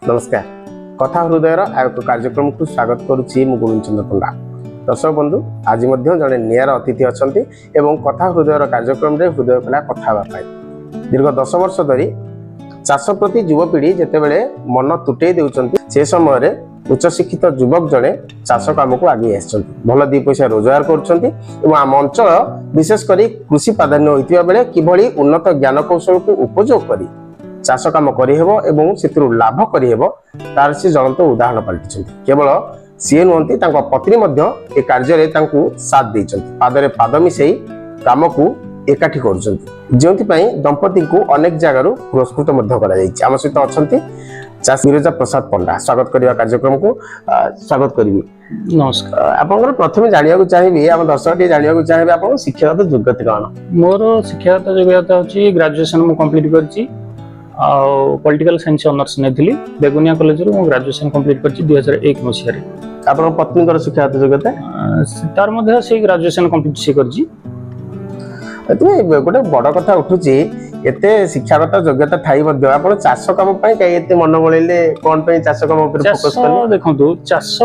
नमस्कार कथा हृदयर एक कार्यक्रम को स्वागत करुच्ची मु गोविंद चंद्र पंडा। दर्शक बंधु आज जड़े नियार अतिथि अच्छा कथा हृदयर कार्यक्रम रे हृदय कला कथा दीर्घ 10 वर्ष धरी चाष प्रति युवपीढ़ी जितेबले मन तुटे देउछंती से समय उच्च शिक्षित युवक जड़े चाष काम को आगे भल दी पैसा रोजगार कर आम अंचल विशेषकर कृषि प्राधान्य होता बेले किभली उन्नत ज्ञान कौशल को उपयोग करी चाष काम करहेबो एवं सेतिरु लाभ करहेबो तार से ज्वलंत उदाहरण पलटिछन्ति। केवल सी नुहति तांको पत्नी मध्य ए कार्य रे तांकु साथ दैछन्ति, पादरे पाद मिसेई काम को एकाठी करूछन्ति, जेउथि पई दंपति को अनेक जगारु पुरस्कृत मध्य करा जायछि। आम सहित अछन्ति चाष गिरिजा प्रसाद पंडा। स्वागत करिवा कार्यक्रम को स्वागत करिवि। नमस्कार। आपनकर प्रथमे जानिया को चाहिबी हम दर्शक टी जानिया को चाहिबे आपन शिक्षागत योग्यता कोन? मोर शिक्षागत योग्यता अछि ग्रेजुएशन मु कंप्लीट करछि आ पॉलिटिकल साइंस ऑनर्स नेथिली बेगुनिया कॉलेज रो मु ग्रेजुएशन कंप्लीट करछि 2001 मसिया रे। आपन पत्नी कर शिक्षागत योग्यता तार मध्ये से ग्रेजुएशन कंप्लीट से करछि। एते गोटे बड़ कथा उठुची एते शिक्षागत योग्यता थाई मध्ये आपन चाष काम पई काई एते मन बळैले कोन पई चाष काम ऊपर फोकस करले? देखंतु चाष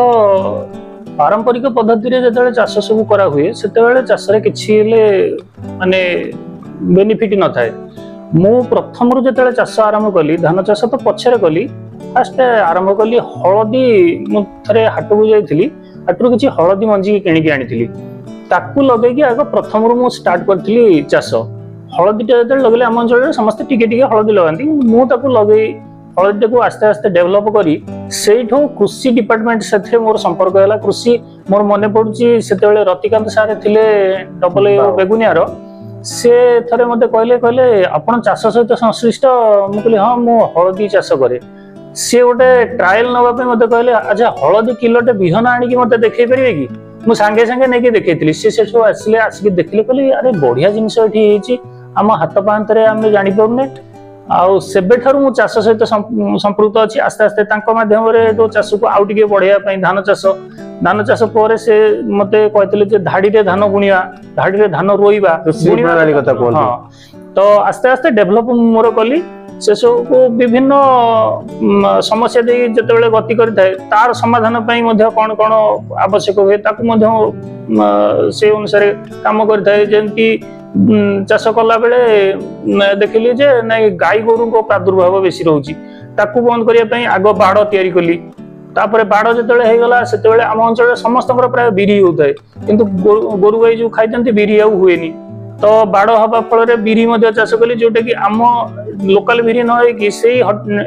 पारंपरिक पद्धति रे जेतले चाष सब करा हुए सेतेबेले चाष रे किछि ले माने बेनिफिट न थाए। मु प्रथम रु जेतले चाष आरंभ कली धान चाष तो पछरे कली फास्ट आरंभ कली हळदी मु थरे हाटू जाइथिली हाटू किछि हळदी मंजी किनि के आनिथिली ताकू लगे कि आग प्रथम रु मु स्टार्ट करथिली चाष। हळदी जेतले लगले हम अंचल समस्त टिके टिके हळदी लगांती मु ताकू लगे हळदी को आस्ते आस्ते डेवलप करी सेठो कृषि डिपार्टमेंट सेथे मोर संपर्क हैला। कृषि मोर मने पडुची सेतेबेले रतिकांत सारे थिले डबल ए बेगुनियारो से थरे मते कहले आपण चाष सहित संश्लिष्ट मु कहली हां मु हळदी चाष करे। से गोटे ट्रायल नबा पे मते कहले अच्छा हळदी किलोटे बिहन आनी कि मते देखै परिबे कि? मु संगे संगे नै कि देखैतली से सब आसले आसी देखले कहले अरे बढ़िया जिंस एठी हेची हम हाथ पांतरे हम जानि पबने आउ सेबे ठारू मु चाष सहित संपृक्त अछि। आस्ते आस्ते तांको माध्यम रे तो चाष को आउ टिके बढ़िया पई धान चाष पर से मते कहतले जे धाडी रे धान बुनिया धाडी रे धान रोइबा प्रणाली कथा कोन तो आस्ते आस्ते डेवलप मोर कली से सब को विभिन्न समस्या दे जतेबेले गति करिथाय तार समाधान पई मध्ये कोन कोन आवश्यक होय ताकू मध्ये से अनुसार काम करिथाय। जेंति चाष कला बेले देखिली जे नै गाई गोरु को प्रादुर्भाव बेसी रहउची ताकू बंद करिया पई आगो बाड़ तयारी कली तापर बाड़ जतेबेले हे गला सेतेबेले हम अंचल समस्तकर प्राय बिरी होउथाय किंतु गोरु गाई जो खाइतंती बिरी आउ हुएनी तो बाड़ हवा फल रे बिरी मध्ये चाष कली जोटा कि आम लोकल बिरी न होय कि सेही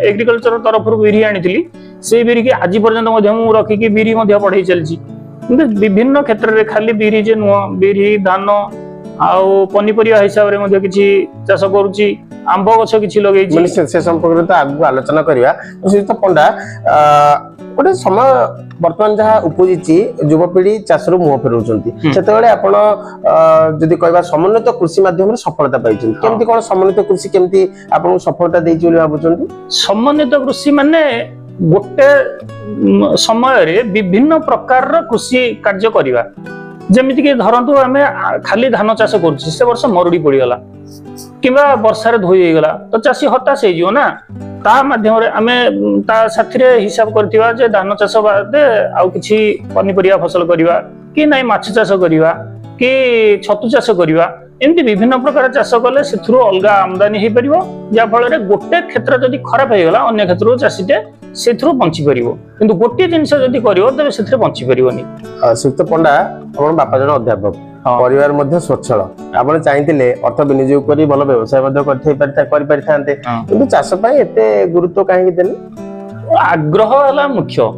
एग्रीकल्चर तरफ रु बिरी आनिथिली सेही बिरी कि आज पर्यंत मध्ये मु रखी कि बिरी मध्ये पढाई चलची किंतु विभिन्न क्षेत्र रे खाली बिरी जे नुवा बिरी धान आउ पनिपरिया हिसाब रे मध्ये किछि चाष करूची आंब गछ किछि लगेछि माने से संपर्क रे तो आगु आलोचना करिया। तो पंडा गोटे समय वर्तमान जहाँ उपजिची युवपीढ़ी चाष रु मुह फेरउछन्ती सेतेबेले आपण जदि कहबा समन्वित कृषि माध्यम रे सफलता पाइछन्ती केमति कोन समन्वित कृषि केमति आपण सफलता देइछि बोली भाबुछन्ती? समन्वित कृषि माने गोटे समय रे विभिन्न प्रकार रो कृषि कार्य करिवा। जेमिति कि धरंतु आमे खाली धान चाष करछि से वर्ष मरुडी पड़ी गला किबा वर्षा रे धोई हे गला तो चाषी हताश हे जियो ना ता माध्यम रे आमे ता साथी रे हिसाब करथिबा जे धान चाष बादे आउ किछि पनिपरिया फसल करिवा कि नै माछ चाष करिवा कि छतु चाष करिवा एमती विभिन्न प्रकार चाष कले सेथुरो अलगा आमदानी हे परिबो जा फल रे गोटे क्षेत्र जदि खराब हे गला अन्य क्षेत्र चाषीटे सेथुरो बंची परिबो किंतु गोटे जिंस जदि करिवो तबे सेथुरे बंची परिबोनी। सुक्त पंडा आपण बापा जन अध्यापक परिवार मध्ये स्वच्छल आपण चाहिथिले अर्थ विनियोग करी भल व्यवसाय मध्ये करि परिथांते किंतु चाष पई एते गुरुत्व काहे देले? आग्रह हला मुख्य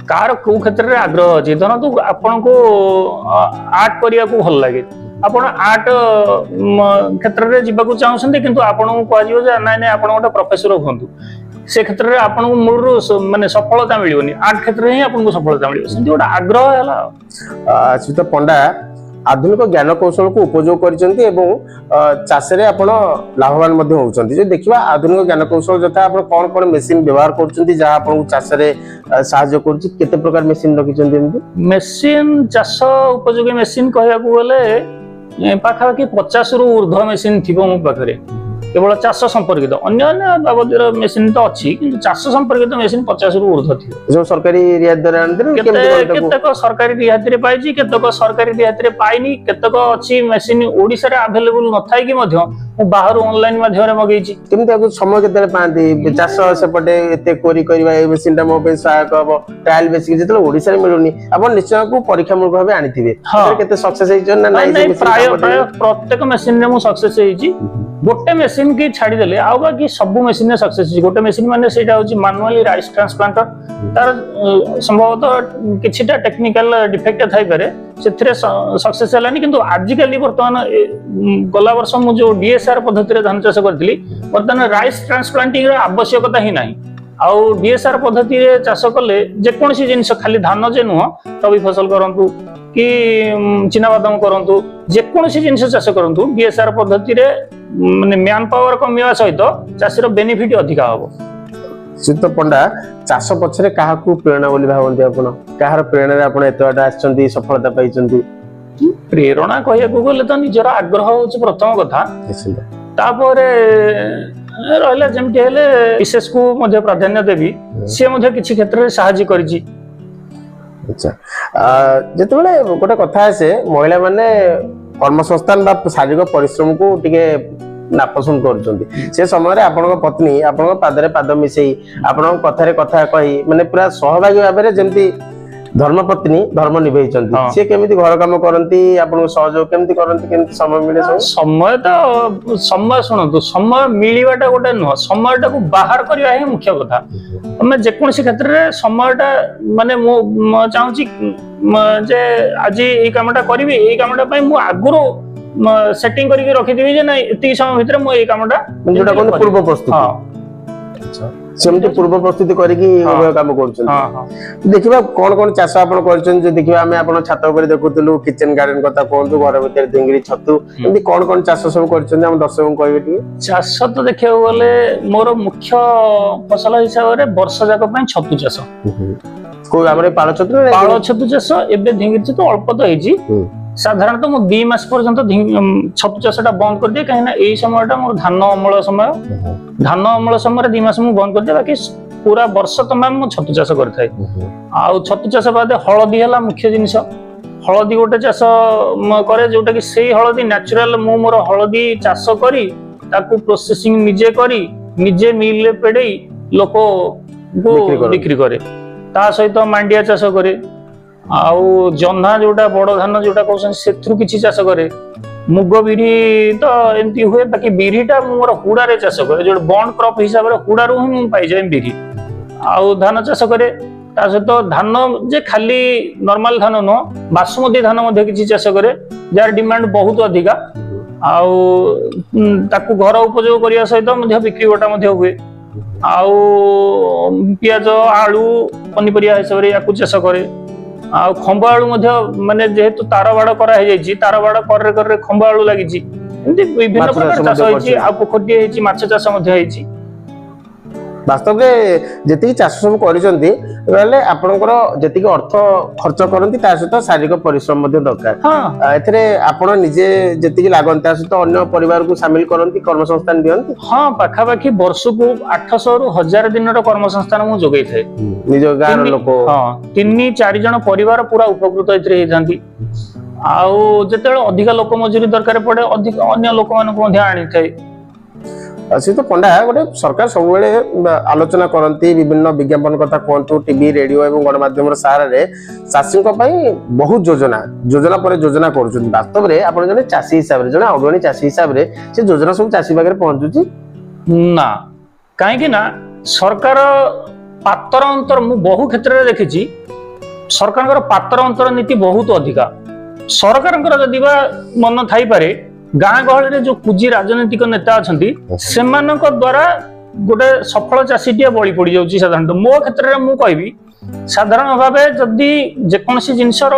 कार को क्षेत्र रे आग्रह अछि धरंतु आपण को आर्ट करिया को भल लागे आपण आर्ट क्षेत्र रे जिबा को चाहउछन्ते किंतु आपण को कहजियो जे नै नै आपण गोटे प्रोफेसर होंतु से क्षेत्र रे आपण को मूल माने सफलता मिलियोनी आर्ट क्षेत्र रे ही आपण को सफलता मिलियो सेंति गोटे आग्रह हला। सुत पंडा आधुनिक ज्ञान कौशल को उपयोग करिसेंती एवं चाष रे आपण लाभवान मध्ये होउचंती। जे देखिबा आधुनिक ज्ञान कौशल जता आपण कोन कोन मेसिन व्यवहार करचंती जहा आपण चाष रे सहायता करची केते प्रकार मेसिन रखिचंती? एमती मेसिन चाष उपयोगी मेसिन कहया को गले पाखा कि 50 रु ऊर्ध्व मेसिन थिबो मो पाखरे କେବଳ ଚାଷ ସମ୍ପର୍କିତ ଅନ୍ୟ ଅନ୍ୟ ବାବଦର ମେସିନ ତ ଅଛି କିନ୍ତୁ ଚାଷ ସମ୍ପର୍କିତ ମେସିନ 50 ରୁ ଉର୍ଦ୍ଧ୍ୱ ଥିବ। ଯୋଉ ସରକାରୀ ରିହାତି ଦରରେ ଆଣିଥିଲେ କେତେକ ସରକାରୀ ରିହାତିରେ ପାଇଛି, କେତେକ ସରକାରୀ ରିହାତିରେ ପାଇନି, କେତେକ ଅଛି ମେସିନ ଓଡିଶାରେ ଆଭେଲେବୁଲ ନଥାଇକି ମଧ୍ୟ ମୁଁ ବାହାରୁ ଅନଲାଇନ ମାଧ୍ୟମରେ ମଗେଇଛି। କେମିତି ତାକୁ ସମୟ କେତେବେଳେ ପାଆନ୍ତି? ଚାଷ ସେପଟେ ଏତେ କୋରି କରିବା ଏ ମେସିନ ଟା ମୋ ପାଇଁ ସହାୟକ ହବ ଟ୍ରାଏଲ ବେସିକ ଯେତେବେଳେ ଓଡିଶାରେ ମିଳୁନି ଆପଣ ନିଶ୍ଚୟ ପରୀକ୍ଷାମୂଳକ ଭାବେ ଆଣିଥିବେ, କେତେ ସକ୍ସେସ ହେଇଛନ୍ତି ନା ନାଇଁ? ପ୍ରାୟ ପ୍ରତ୍ୟେକ ମେସିନରେ ମୁଁ ସକ୍ସେସ ହେଇଛି। ଗୋଟେ ମେସିନ କି ଛାଡ଼ିଦେଲେ ଆଉ ବାକି ସବୁ ମେସିନରେ ସକ୍ସେସ ହେଇଛି। ଗୋଟେ ମେସିନ ମାନେ ସେଇଟା ହଉଛି ମାନୁଆଲି ରାଇସ୍ ଟ୍ରାନ୍ସପ୍ଲାଣ୍ଟର। ତାର ସମ୍ଭବତଃ କିଛିଟା ଟେକ୍ନିକାଲ ଡିଫେକ୍ଟ ଥାଇପାରେ, ସେଥିରେ ସକ୍ସେସ ହେଲାନି। କିନ୍ତୁ ଆଜିକାଲି ବର୍ତ୍ତମାନ ଗଲା ବର୍ଷ ମୁଁ ଯୋଉ DSR ପଦ୍ଧତିରେ ଧାନ ଚାଷ କରିଥିଲି, ବର୍ତ୍ତମାନ ରାଇସ୍ ଟ୍ରାନ୍ସପ୍ଲାଣ୍ଟିଂ ର ଆବଶ୍ୟକତା ହିଁ ନାହିଁ। ଆଉ DSR ପଦ୍ଧତିରେ ଚାଷ କଲେ ଯେକୌଣସି ଜିନିଷ, ଖାଲି ଧାନ ଯେ ନୁହଁ, ରବି ଫସଲ କରନ୍ତୁ କି ଚିନାବାଦାମ କରନ୍ତୁ, ଯେକୌଣସି ଜିନିଷ ଚାଷ କରନ୍ତୁ, DSR ପଦ୍ଧତିରେ ମାନେ ମ୍ୟାନ ପାୱାର କମିବା ସହିତ ଚାଷୀର ବେନିଫିଟ ଅଧିକା ହବ। ଶ୍ରୀଯୁକ୍ତ ପଣ୍ଡା, ଚାଷ ପଛରେ କାହାକୁ ପ୍ରେରଣା ବୋଲି ଭାବନ୍ତି ଆପଣ? କାହାର ପ୍ରେରଣାରେ ଆପଣ ଏତେ ବାଟ ଆସିଛନ୍ତି, ସଫଳତା ପାଇଛନ୍ତି? ପ୍ରେରଣା କହିବାକୁ ଗଲେ ତ ନିଜର ଆଗ୍ରହ ହଉଛି ପ୍ରଥମ କଥା। ତାପରେ ରହିଲା ଯେମିତି ହେଲେ ବିଶେଷ କୁ ମଧ୍ୟ ପ୍ରାଧାନ୍ୟ ଦେବି, ସିଏ ମଧ୍ୟ କିଛି କ୍ଷେତ୍ରରେ ସାହାଯ୍ୟ କରିଛି। ଆଚ୍ଛା, ଯେତେବେଳେ ଗୋଟେ କଥା ଆସେ ମହିଳା ମାନେ କର୍ମସଂସ୍ଥାନ ବା ଶାରୀରିକ ପରିଶ୍ରମକୁ ଟିକେ ନାପସନ୍ଦ କରୁଛନ୍ତି, ସେ ସମୟରେ ଆପଣଙ୍କ ପତ୍ନୀ ଆପଣଙ୍କ ପାଦରେ ପାଦ ମିଶେଇ ଆପଣଙ୍କ କଥାରେ କଥା କହି ମାନେ ପୁରା ସହଭାଗୀ ଭାବରେ ଯେମିତି ଧର୍ମପତ୍ନୀ ଧର୍ମ ନିଭେଇଛନ୍ତି। ସିଏ କେମିତି ଘର କାମ କରନ୍ତି, ଆପଣଙ୍କୁ ସହଯୋଗ କେମିତି କରନ୍ତି, କେମିତି ସମୟ ମିଳେ? ସମୟ ଶୁଣନ୍ତୁ, ସମୟ ମିଳିବାଟା ଗୋଟେ ନୁହଁ, ସମୟଟାକୁ ବାହାର କରିବା ହିଁ ମୁଖ୍ୟ କଥା। ତମେ ଯେକୌଣସି କ୍ଷେତ୍ରରେ ସମୟଟା ମାନେ ମୁଁ ଚାହୁଁଛି ଯେ ଆଜି ଏଇ କାମଟା କରିବି, ଏଇ କାମଟା ପାଇଁ ମୁଁ ଆଗରୁ ସେଟିଂ କରିକି ରଖିଥିବି ଯେ ନାଇଁ ଏତିକି ସମୟ ଭିତରେ ମୁଁ ଏଇ କାମଟା, ଯୋଉଟା କୁହନ୍ତି ପୂର୍ବ ପ୍ରସ୍ତୁତି। ସେମିତି ପୂର୍ବ ପ୍ରସ୍ତୁତି କରିକି କାମ କରୁଛନ୍ତି। ଦେଖିବା କଣ କଣ ଚାଷ ଆପଣ କରିଛନ୍ତି, ଦେଖିବା ଆମେ ଆପଣ ଛାତ ଉପରେ ଦେଖୁଥିଲୁ, କିଚେନ ଗାର୍ଡେନ କଥା କୁହନ୍ତୁ, ଘର ଭିତରେ ଢିଙ୍ଗିରି, ଛତୁ, ଏମିତି କଣ କଣ ଚାଷ ସବୁ କରିଛନ୍ତି ଆମ ଦର୍ଶକଙ୍କୁ କହିବେ ଟିକେ? ଚାଷ ତ ଦେଖିବାକୁ ଗଲେ ମୋର ମୁଖ୍ୟ ଫସଲ ହିସାବରେ ବର୍ଷ ଯାକ ପାଇଁ ଛତୁ ଚାଷ। କୋଉ ଆମର ପାଳ ଛତୁ? ପାଳ ଛତୁ ଚାଷ। ଏବେ ଢିଙ୍ଗିରି ଛତୁ ଅଳ୍ପ ତ ହେଇଛି। ସାଧାରଣତଃ ମୁଁ 2 ମାସ ପର୍ଯ୍ୟନ୍ତ ଛତୁ ଚାଷଟା ବନ୍ଦ କରିଦିଏ, କାହିଁକିନା ଏଇ ସମୟଟା ମୋର ଧାନ ଅମଳ ସମୟ। ଧାନ ଅମଳ ସମୟରେ 2 ମାସ ମୁଁ ବନ୍ଦ କରିଦିଏ, ବାକି ପୁରା ବର୍ଷ ତମାମ ମୁଁ ଛତୁ ଚାଷ କରିଥାଏ। ଆଉ ଛତୁ ଚାଷ ବାଦେ ହଳଦୀ ହେଲା ମୁଖ୍ୟ ଜିନିଷ। ହଳଦୀ ଗୋଟେ ଚାଷ କରେ, ଯୋଉଟା କି ସେଇ ହଳଦୀ ନ୍ୟାଚୁରାଲ, ମୁଁ ମୋର ହଳଦୀ ଚାଷ କରି ତାକୁ ପ୍ରୋସେସିଂ ନିଜେ କରି ନିଜେ ମିଲରେ ପେଡେଇ ଲୋକଙ୍କୁ ବିକ୍ରି କରେ। ତା ସହିତ ମାଣ୍ଡିଆ ଚାଷ କରେ, ଆଉ ଜହ୍ନା ଯୋଉଟା ବଡ ଧାନ ଯୋଉଟା କହୁଛନ୍ତି ସେଥିରୁ କିଛି ଚାଷ କରେ। ମୁଗ ବିରି ତ ଏମିତି ହୁଏ, ବାକି ବିରିଟା ମୁଁ ମୋର ହୁଡାରେ ଚାଷ କରେ, ଯୋଉଟା ବଣ୍ଡ କ୍ରପ ହିସାବରେ ହୁଡାରୁ ହିଁ ମୁଁ ପାଇଯାଏ ବିରି। ଆଉ ଧାନ ଚାଷ କରେ, ତା ସହିତ ଧାନ ଯେ ଖାଲି ନର୍ମାଲ ଧାନ ନୁହଁ, ବାସୁମତୀ ଧାନ ମଧ୍ୟ କିଛି ଚାଷ କରେ, ଯାହାର ଡିମାଣ୍ଡ ବହୁତ ଅଧିକା। ଆଉ ତାକୁ ଘର ଉପଯୋଗ କରିବା ସହିତ ମଧ୍ୟ ବିକ୍ରି ବଟା ମଧ୍ୟ ହୁଏ। ଆଉ ପିଆଜ, ଆଳୁ, ପନିପରିବା ହିସାବରେ ୟାକୁ ଚାଷ କରେ। ଆଉ ଖମ୍ବ ଆଳୁ ମଧ୍ୟ, ମାନେ ଯେହେତୁ ତାର ବାଡ଼ କରା ହେଇଯାଇଛି, ତାର ବାଡ଼ କରରେ କରରେ ଖମ୍ବ ଆଳୁ ଲାଗିଛି। ଏମିତି ବିଭିନ୍ନ ପ୍ରକାର ଚାଷ ହେଇଛି। ଆଉ ପୋଖରୀଟିଏ ହେଇଛି, ମାଛ ଚାଷ ମଧ୍ୟ ହେଇଛି। ବାସ୍ତବରେ ଯେତିକି ଚାଷ ସବୁ କରିଛନ୍ତି, ତାହେଲେ ଆପଣଙ୍କର ଯେତିକି ଅର୍ଥ ଖର୍ଚ୍ଚ କରନ୍ତି ତା ସହିତ ଶାରୀରିକ ପରିଶ୍ରମ ମଧ୍ୟ ଦରକାର। ଏଥିରେ ଆପଣ ନିଜେ ଯେତିକି ଲାଗନ୍ତି ତା ସହିତ ଅନ୍ୟ ପରିବାରକୁ ସାମିଲ କରନ୍ତି, କର୍ମସଂସ୍ଥାନ ଦିଅନ୍ତି? ହଁ, ପାଖାପାଖି ବର୍ଷକୁ 800 ରୁ 1000 ଦିନର କର୍ମସଂସ୍ଥାନ ମୁଁ ଯୋଗାଇଥାଏ ନିଜ ଗାଁର ଲୋକ। 3-4 ଜଣ ପରିବାର ପୁରା ଉପକୃତ ଏଥିରେ ହେଇଥାନ୍ତି। ଆଉ ଯେତେବେଳେ ଅଧିକା ଲୋକ ମଜୁରୀ ଦରକାର ପଡେ, ଅଧିକ ଅନ୍ୟ ଲୋକମାନଙ୍କୁ ମଧ୍ୟ ଆଣିଥାଏ। ଶ୍ରୀଯୁକ୍ତ ପଣ୍ଡା, ଗୋଟେ ସରକାର ସବୁବେଳେ ଆଲୋଚନା କରନ୍ତି, ବିଭିନ୍ନ ବିଜ୍ଞାପନ କଥା କୁହନ୍ତୁ, ଟିଭି, ରେଡିଓ ଏବଂ ଗଣମାଧ୍ୟମର ସାହାରାରେ ଚାଷୀଙ୍କ ପାଇଁ ବହୁତ ଯୋଜନା ପରେ ଯୋଜନା କରୁଛନ୍ତି। ବାସ୍ତବରେ ଆପଣ ଜଣେ ଚାଷୀ ହିସାବରେ, ଜଣେ ଅଗ୍ରଣୀ ଚାଷୀ ହିସାବରେ ସେ ଯୋଜନା ସବୁ ଚାଷୀ ପାଖରେ ପହଞ୍ଚୁଛି ନା? କାହିଁକି ନା ସରକାର ପାତର ଅନ୍ତର, ମୁଁ ବହୁ କ୍ଷେତ୍ରରେ ଦେଖିଛି ସରକାରଙ୍କର ପାତର ଅନ୍ତର ନୀତି ବହୁତ ଅଧିକା। ସରକାରଙ୍କର ଯଦି ବା ମନ ଥାଇପାରେ, ଗାଁ ଗହଳିରେ ଯୋଉ ପୁଞ୍ଜି ରାଜନୈତିକ ନେତା ଅଛନ୍ତି ସେମାନଙ୍କ ଦ୍ଵାରା ଗୋଟେ ସଫଳ ଚାଷୀଟିଏ ବଳି ପଡି ଯାଉଛି। ସାଧାରଣତଃ ମୋ କ୍ଷେତ୍ରରେ ମୁଁ କହିବି, ସାଧାରଣ ଭାବେ ଯଦି ଯେକୌଣସି ଜିନିଷର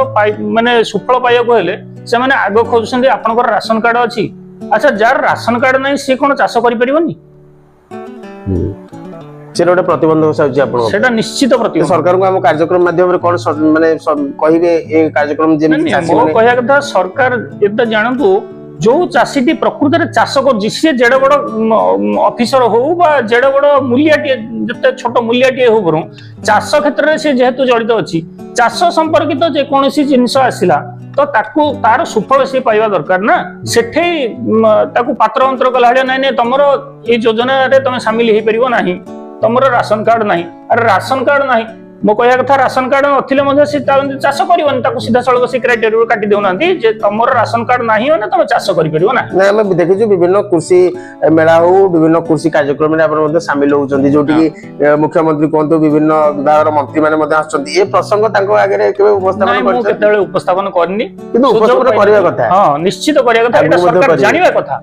ମାନେ ସୁଫଳ ପାଇବାକୁ ହେଲେ ସେମାନେ ଆଗ ଖୋଜୁଛନ୍ତି ଆପଣଙ୍କର ରାସନ କାର୍ଡ ଅଛି। ଆଚ୍ଛା, ଯାହାର ରାସନ କାର୍ଡ ନାହିଁ ସିଏ କଣ ଚାଷ କରିପାରିବନି? ସେଟା ଗୋଟେ ପ୍ରତିବନ୍ଧକ ସାହୁଛି ଆପଣ? ସେଟା ନିଶ୍ଚିତ ପ୍ରତିବନ୍ଧକ। ସରକାରଙ୍କୁ ଆମ କାର୍ଯ୍ୟକ୍ରମ ମାଧ୍ୟମରେ କଣ ମାନେ କହିବେ ଏ କାର୍ଯ୍ୟକ୍ରମ ଯେମିତି? ମୋ କହିବା କଥା, ସରକାର ଏବେ ଜାଣନ୍ତୁ जो चाषीटी प्रकृत में चाष कर सी जेड़ बड़ ऑफिसर हो बा जेड़ बड़ मूल्याटे जिते छोट मूल्याटे हो बर चाष क्षेत्र में सी जेहेतु जड़ित अच्छी चाष संपर्कित जेकोसी जिनस आसला तो ताकू तार सुफल सी पाइबा दरकार ना सेठे ताकू पात्र अंतर कला ना तुम ये योजना तुम सामिल हो पार ना तुम राशन कार्ड ना अरे राशन कार्ड ना मो कहया कथा राशन कार्ड नथिले से चाष करबन ताकू सीधा सड़क से क्राइटेरिया काटी देउना जे तमर राशन कार्ड नाही हो ना तुम चाष करि परिबो ना ना हम देखिछु विभिन्न कृषि मेला हो विभिन्न कृषि कार्यक्रम में आपण मध्ये शामिल होउचंदी जोटी कि मुख्यमंत्री कोंतो विभिन्न विभाग मंत्री माने मध्ये आछंती ए प्रसंग तांको आगे केबे उपस्थापन करछन केतेले उपस्थापन करनी किंतु उपस्थापन करिया कथा हां निश्चित करिया कथा एटा सरकार जानिबा कथा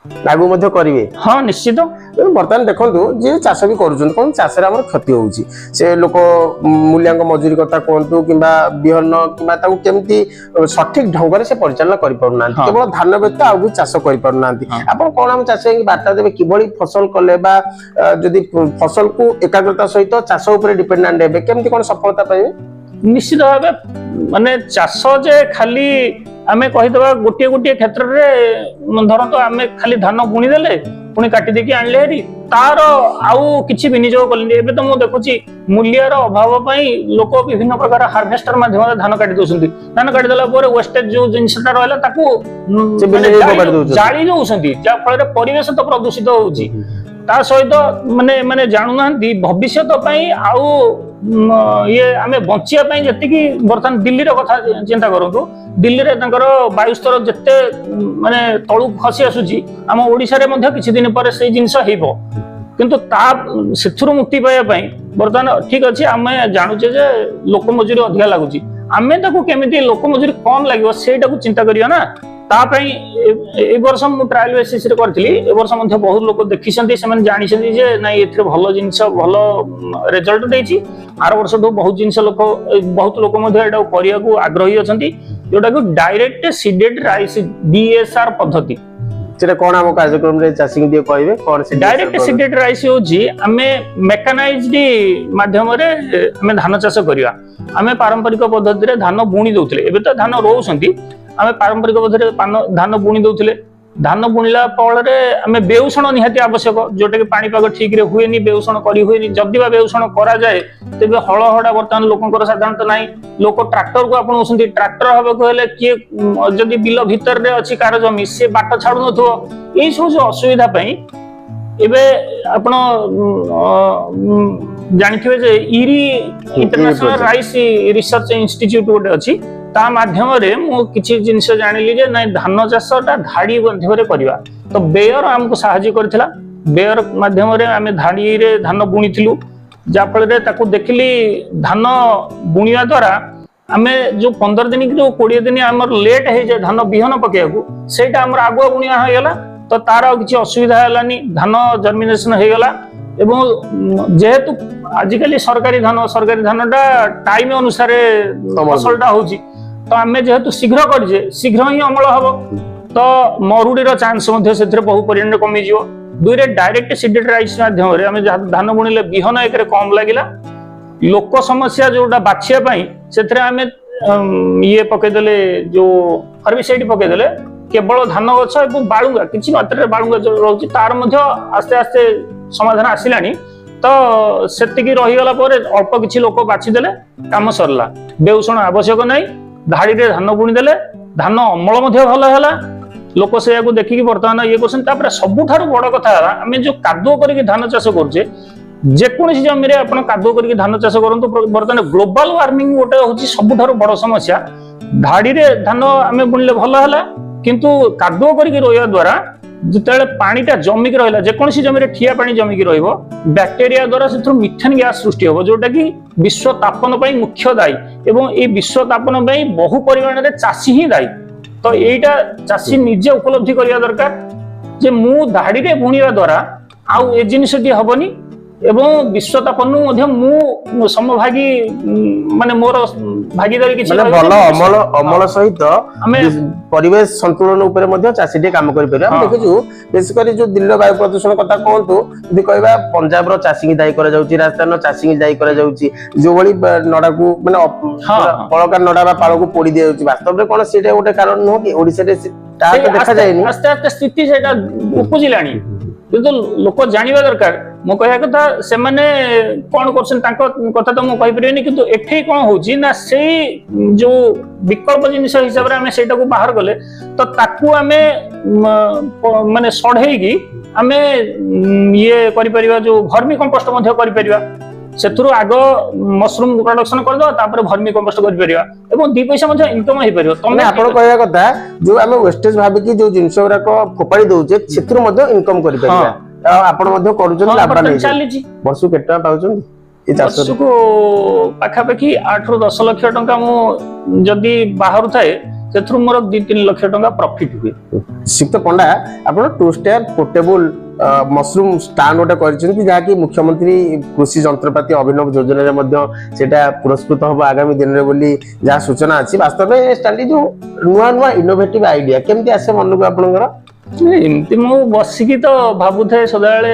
लागू मध्ये करिवे हां निश्चित बर्तमान देखंतु जे चाष भी करूछन कोन चाष रे हमर क्षति होउची से लोक मूल्यांक मजूरी कथा कोंतु किबा बिहन किबा ताऊ केमती सठिक ढंग रे से परिचालन करि परुना केवल धान व्यतीत आगु चाष करि परुना आपण कोन हम चाष की बार्ता देबे किबळी फसल कले बा जदी फसल को एकाग्रता सहित चाष ऊपर डिपेंडेंट हेबे केमती कोन सफलता पाइबे निश्चित भाबे माने चाष जे खाली आमे कहिदबा गोटे गोटे क्षेत्र रे धरतो आमे खाली धान बुणी देले पुणी काटी देकी आनले हेरी तार आउ किछि विनियोग कलिनी एबे तो मु देखुची मूल्यर अभाव पई लोक विभिन्न प्रकार हार्वेस्टर माध्यम धान काटी दोसंती धान काटी देला पर वेस्टेज जो जिनसटा रहला ताकू जाली दोसंती जा फल रे परिवेश तो प्रदूषित होउची ता सहित माने माने जानु नांती भविष्यत पई आउ ये आमे बंचिया पई जति कि बर्तमान दिल्ली रो कथा चिंता करंतु दिल्ली रे तांकर वायु स्तर जते माने तळु खसी आसुची हम ओडिसा रे मध्ये किछि दिन पर सेही जिंस हेबो किंतु ता सेथुर मुक्ति पाया पई बर्तमान ठीक अछि आमे जानुचे जे लोक मजूरी अधिका लागुची आमे ताको केमिति लोक मजूरी कम लागिवो सेटा को चिंता करियो ना ता पई ए वर्ष मु ट्रायल बेसिस रे करथिली ए वर्ष मध्ये बहुत लोक देखिसंती से माने जानिसंती जे नाही एथरे भलो जिंस भलो रिजल्ट देछि आर वर्ष तो बहुत जिंस लोक बहुत लोक मध्ये एटा करिया को आग्रही अछंती जोटा को डायरेक्ट सीडेड राइस डीएसआर पद्धति सेटा कोन हम कार्यक्रम रे चासिंग दिए कहबे कोन से डायरेक्ट सीडेड राइस हो जी हमें मेकानाइज्ड माध्यम रे हमें धान चाष करिया हमें पारंपरिक पद्धति रे धान बुणी दोथले एबे तो धान रोउसंती आमे पारंपरिक पद्धति धान बुणी दोथले धान बुणिला फल रे आमे बेउषण निहाती आवश्यक जोटे कि पानी पाग ठीक रे हुएनी बेउषण करी हुएनी जदि बा बेउषण करा जाए तेबे हळ हडा वर्तमान लोकंकर साधारणत नाही लोक ट्रैक्टर को आपण उसंती ट्रैक्टर हबे कहले कि जदि बिल भीतर रे अछि कार जमी से बाट छाडु नथो एई सब जो असुविधा पई एबे आपण जानिथिबे जे eri international rice research institute गोटे अछि ता माध्यम रे मु किछि जिंस जानिली जे नै धान चाषटा धाडी माध्यम रे करबा तो बेयर हमको सहायता करथिला बेयर माध्यम रे आमे धाडी रे धान बुणीथिलु जा फल रे ताको देखली धान बुणिया द्वारा आमे जो 15 दिन कि जो 20 दिन हमर लेट हे जे धान बिहन पकेया को सेटा हमर आगुआ बुणिया हो गेला तो तार किछि असुविधा हलानी धान जर्मिनेशन हो गेला एवं जेहेतु आजिकली सरकारी धानटा टाइम अनुसार फसलटा होची तो आमे जेहेतु शीघ्र करजे शीघ्र ही अमल हबो तो मरुडीर चांस मध्ये सेथरे बहु परिमाण कमी जिवो दुई रे डायरेक्ट सीडेड राइस माध्यम रे आमे धान बुणिले बिहन एक रे कम लागिला लोक समस्या जोटा बाछिया पई सेथरे आमे ये पके देले जो हर्बिसाइड पके देले केवल धान गछ एवं बाळुंगा किछि मात्रा रे बाळुंगा जो रहउची तार मध्ये आस्ते आस्ते समाधान आसिलानी तो सेतिकी रही गला पर अल्प किछि लोक बाछि देले काम सरला बेउषण आवश्यक नै धाडी रे धान बुणी देले धान अमल मध्ये भलो होला लोक से याको देखि कि वर्तमान ये क्वेश्चन तापर सबुठारु बड़ कथा आमे जो कादो करी धान चाष करजे जे कोनसी जमी रे आपण कादो करी धान चाष करंतु वर्तमान ग्लोबल वार्मिंग गोटे होची सबुठारु बड़ समस्या धाडी रे धान आमे बुणले भलो होला किंतु कादो करी रोया द्वारा जिते पानीटा जमिक रहा जेकोसी जमी ठिया पानी जमिक रहिबो बैक्टेरिया द्वारा से मिथेन गैस सृष्टि होबो जोटा कि विश्व तापन पई मुख्य दायी एवं ए विश्व तापन पई बहु परिमाण रे चासी ही दायी तो एटा चासी निजे उपलब्धि करिया दरकार जे मु धाडी रे बुणिया द्वारा आउ ए जिनिसटी हबनी एवं विश्व तापन मध्ये मु समभागी माने मोर भागीदारी किछि माने भलो अमल सहित परिवेश संतुलन ऊपर मध्ये चासीटी काम करि परबा हम देखिजु विशेष करी जो दिल्ली वायु प्रदूषण कथा कहंतु यदि कहबा पंजाब रो चासी दायी करा जाउची राजस्थान रो चासी दायी करा जाउची जो बळी नडा को माने पळकार नडा बा पाळ को पोडी दिया जाउची वास्तव रे कोन सेटा गोटे कारण न कि ओडिसा रे ତାହା ତ ଦେଖାଯାଏନି। ଆସ୍ତେ ଆସ୍ତେ ସ୍ଥିତି ସେଇଟା ଉପୁଜିଲାଣି, କିନ୍ତୁ ଲୋକ ଜାଣିବା ଦରକାର। ମୁଁ କହିବା କଥା ସେମାନେ କଣ କରୁଛନ୍ତି ତାଙ୍କ କଥା ତ ମୁଁ କହିପାରିବିନି, କିନ୍ତୁ ଏଠି କଣ ହଉଛି ନା ସେଇ ଯୋଉ ବିକଳ୍ପ ଜିନିଷ ହିସାବରେ ଆମେ ସେଇଟାକୁ ବାହାର କଲେ ତ ତାକୁ ଆମେ ମାନେ ସଢେଇକି ଆମେ ଇଏ କରିପାରିବା, ଯୋଉ ଭର୍ମି କମ୍ପୋଷ୍ଟ ମଧ୍ୟ କରିପାରିବା। ସେଥିରୁ ଆଗ ମସରୁମ ପ୍ରଡକ୍ସନ କରିଦବା, ତାପରେ ଭର୍ମି କମ୍ପୋଷ୍ଟ କରିପାରିବା ଏବଂ 2 ପଇସା ମଧ୍ୟ ଇନକମ ହେଇପାରିବ। ତମେ ଆପଣ କହିବା କଥା ଯୋଉ ଆମେ ୱେଷ୍ଟେଜ ଭାବିକି ଯୋଉ ଜିନିଷ ଗୁଡାକ ଫୋପାଡି ଦଉଛେ ସେଥିରୁ ମଧ୍ୟ ଇନକମ କରିପାରିବା। ଆଉ ଆପଣ ମଧ୍ୟ କରୁଛନ୍ତି, ଲାଭବାନ ଚାଲିଛି। ବର୍ଷକୁ କେତେ ଟଙ୍କା ପାଉଛନ୍ତି ଏ ଚାଷରୁ? ବର୍ଷକୁ ପାଖାପାଖି 8 ରୁ 10 ଲକ୍ଷ ଟଙ୍କା ମୁଁ ଯଦି ବାହାରୁ ଥାଏ, ସେଥିରୁ ମୋର 2-3 ଲକ୍ଷ ଟଙ୍କା ପ୍ରଫିଟ ହୁଏ। ଶ୍ରୀଯୁକ୍ତ ପଣ୍ଡା, ଆପଣ 2 ଷ୍ଟାର ପୋର୍ଟେବୁଲ ମସରୁମ ଷ୍ଟାଣ୍ଡ ଗୋଟେ କରିଛନ୍ତି, ଯାହାକି ମୁଖ୍ୟମନ୍ତ୍ରୀ କୃଷି ଯନ୍ତ୍ରପାତି ଅଭିନବ ଯୋଜନାରେ ମଧ୍ୟ ସେଟା ପୁରସ୍କୃତ ହବ ଆଗାମୀ ଦିନରେ ବୋଲି ଯାହା ସୂଚନା ଅଛି। ବାସ୍ତବରେ ଏ ଷ୍ଟାଣ୍ଡ ଯୋଉ ନୂଆ ନୂଆ ଇନୋଭେଟିଭ ଆଇଡିଆ କେମିତି ଆସେ ମନକୁ ଆପଣଙ୍କର? ଏମିତି ମୁଁ ବସିକି ତ ଭାବୁଥାଏ ସଦାବେଳେ,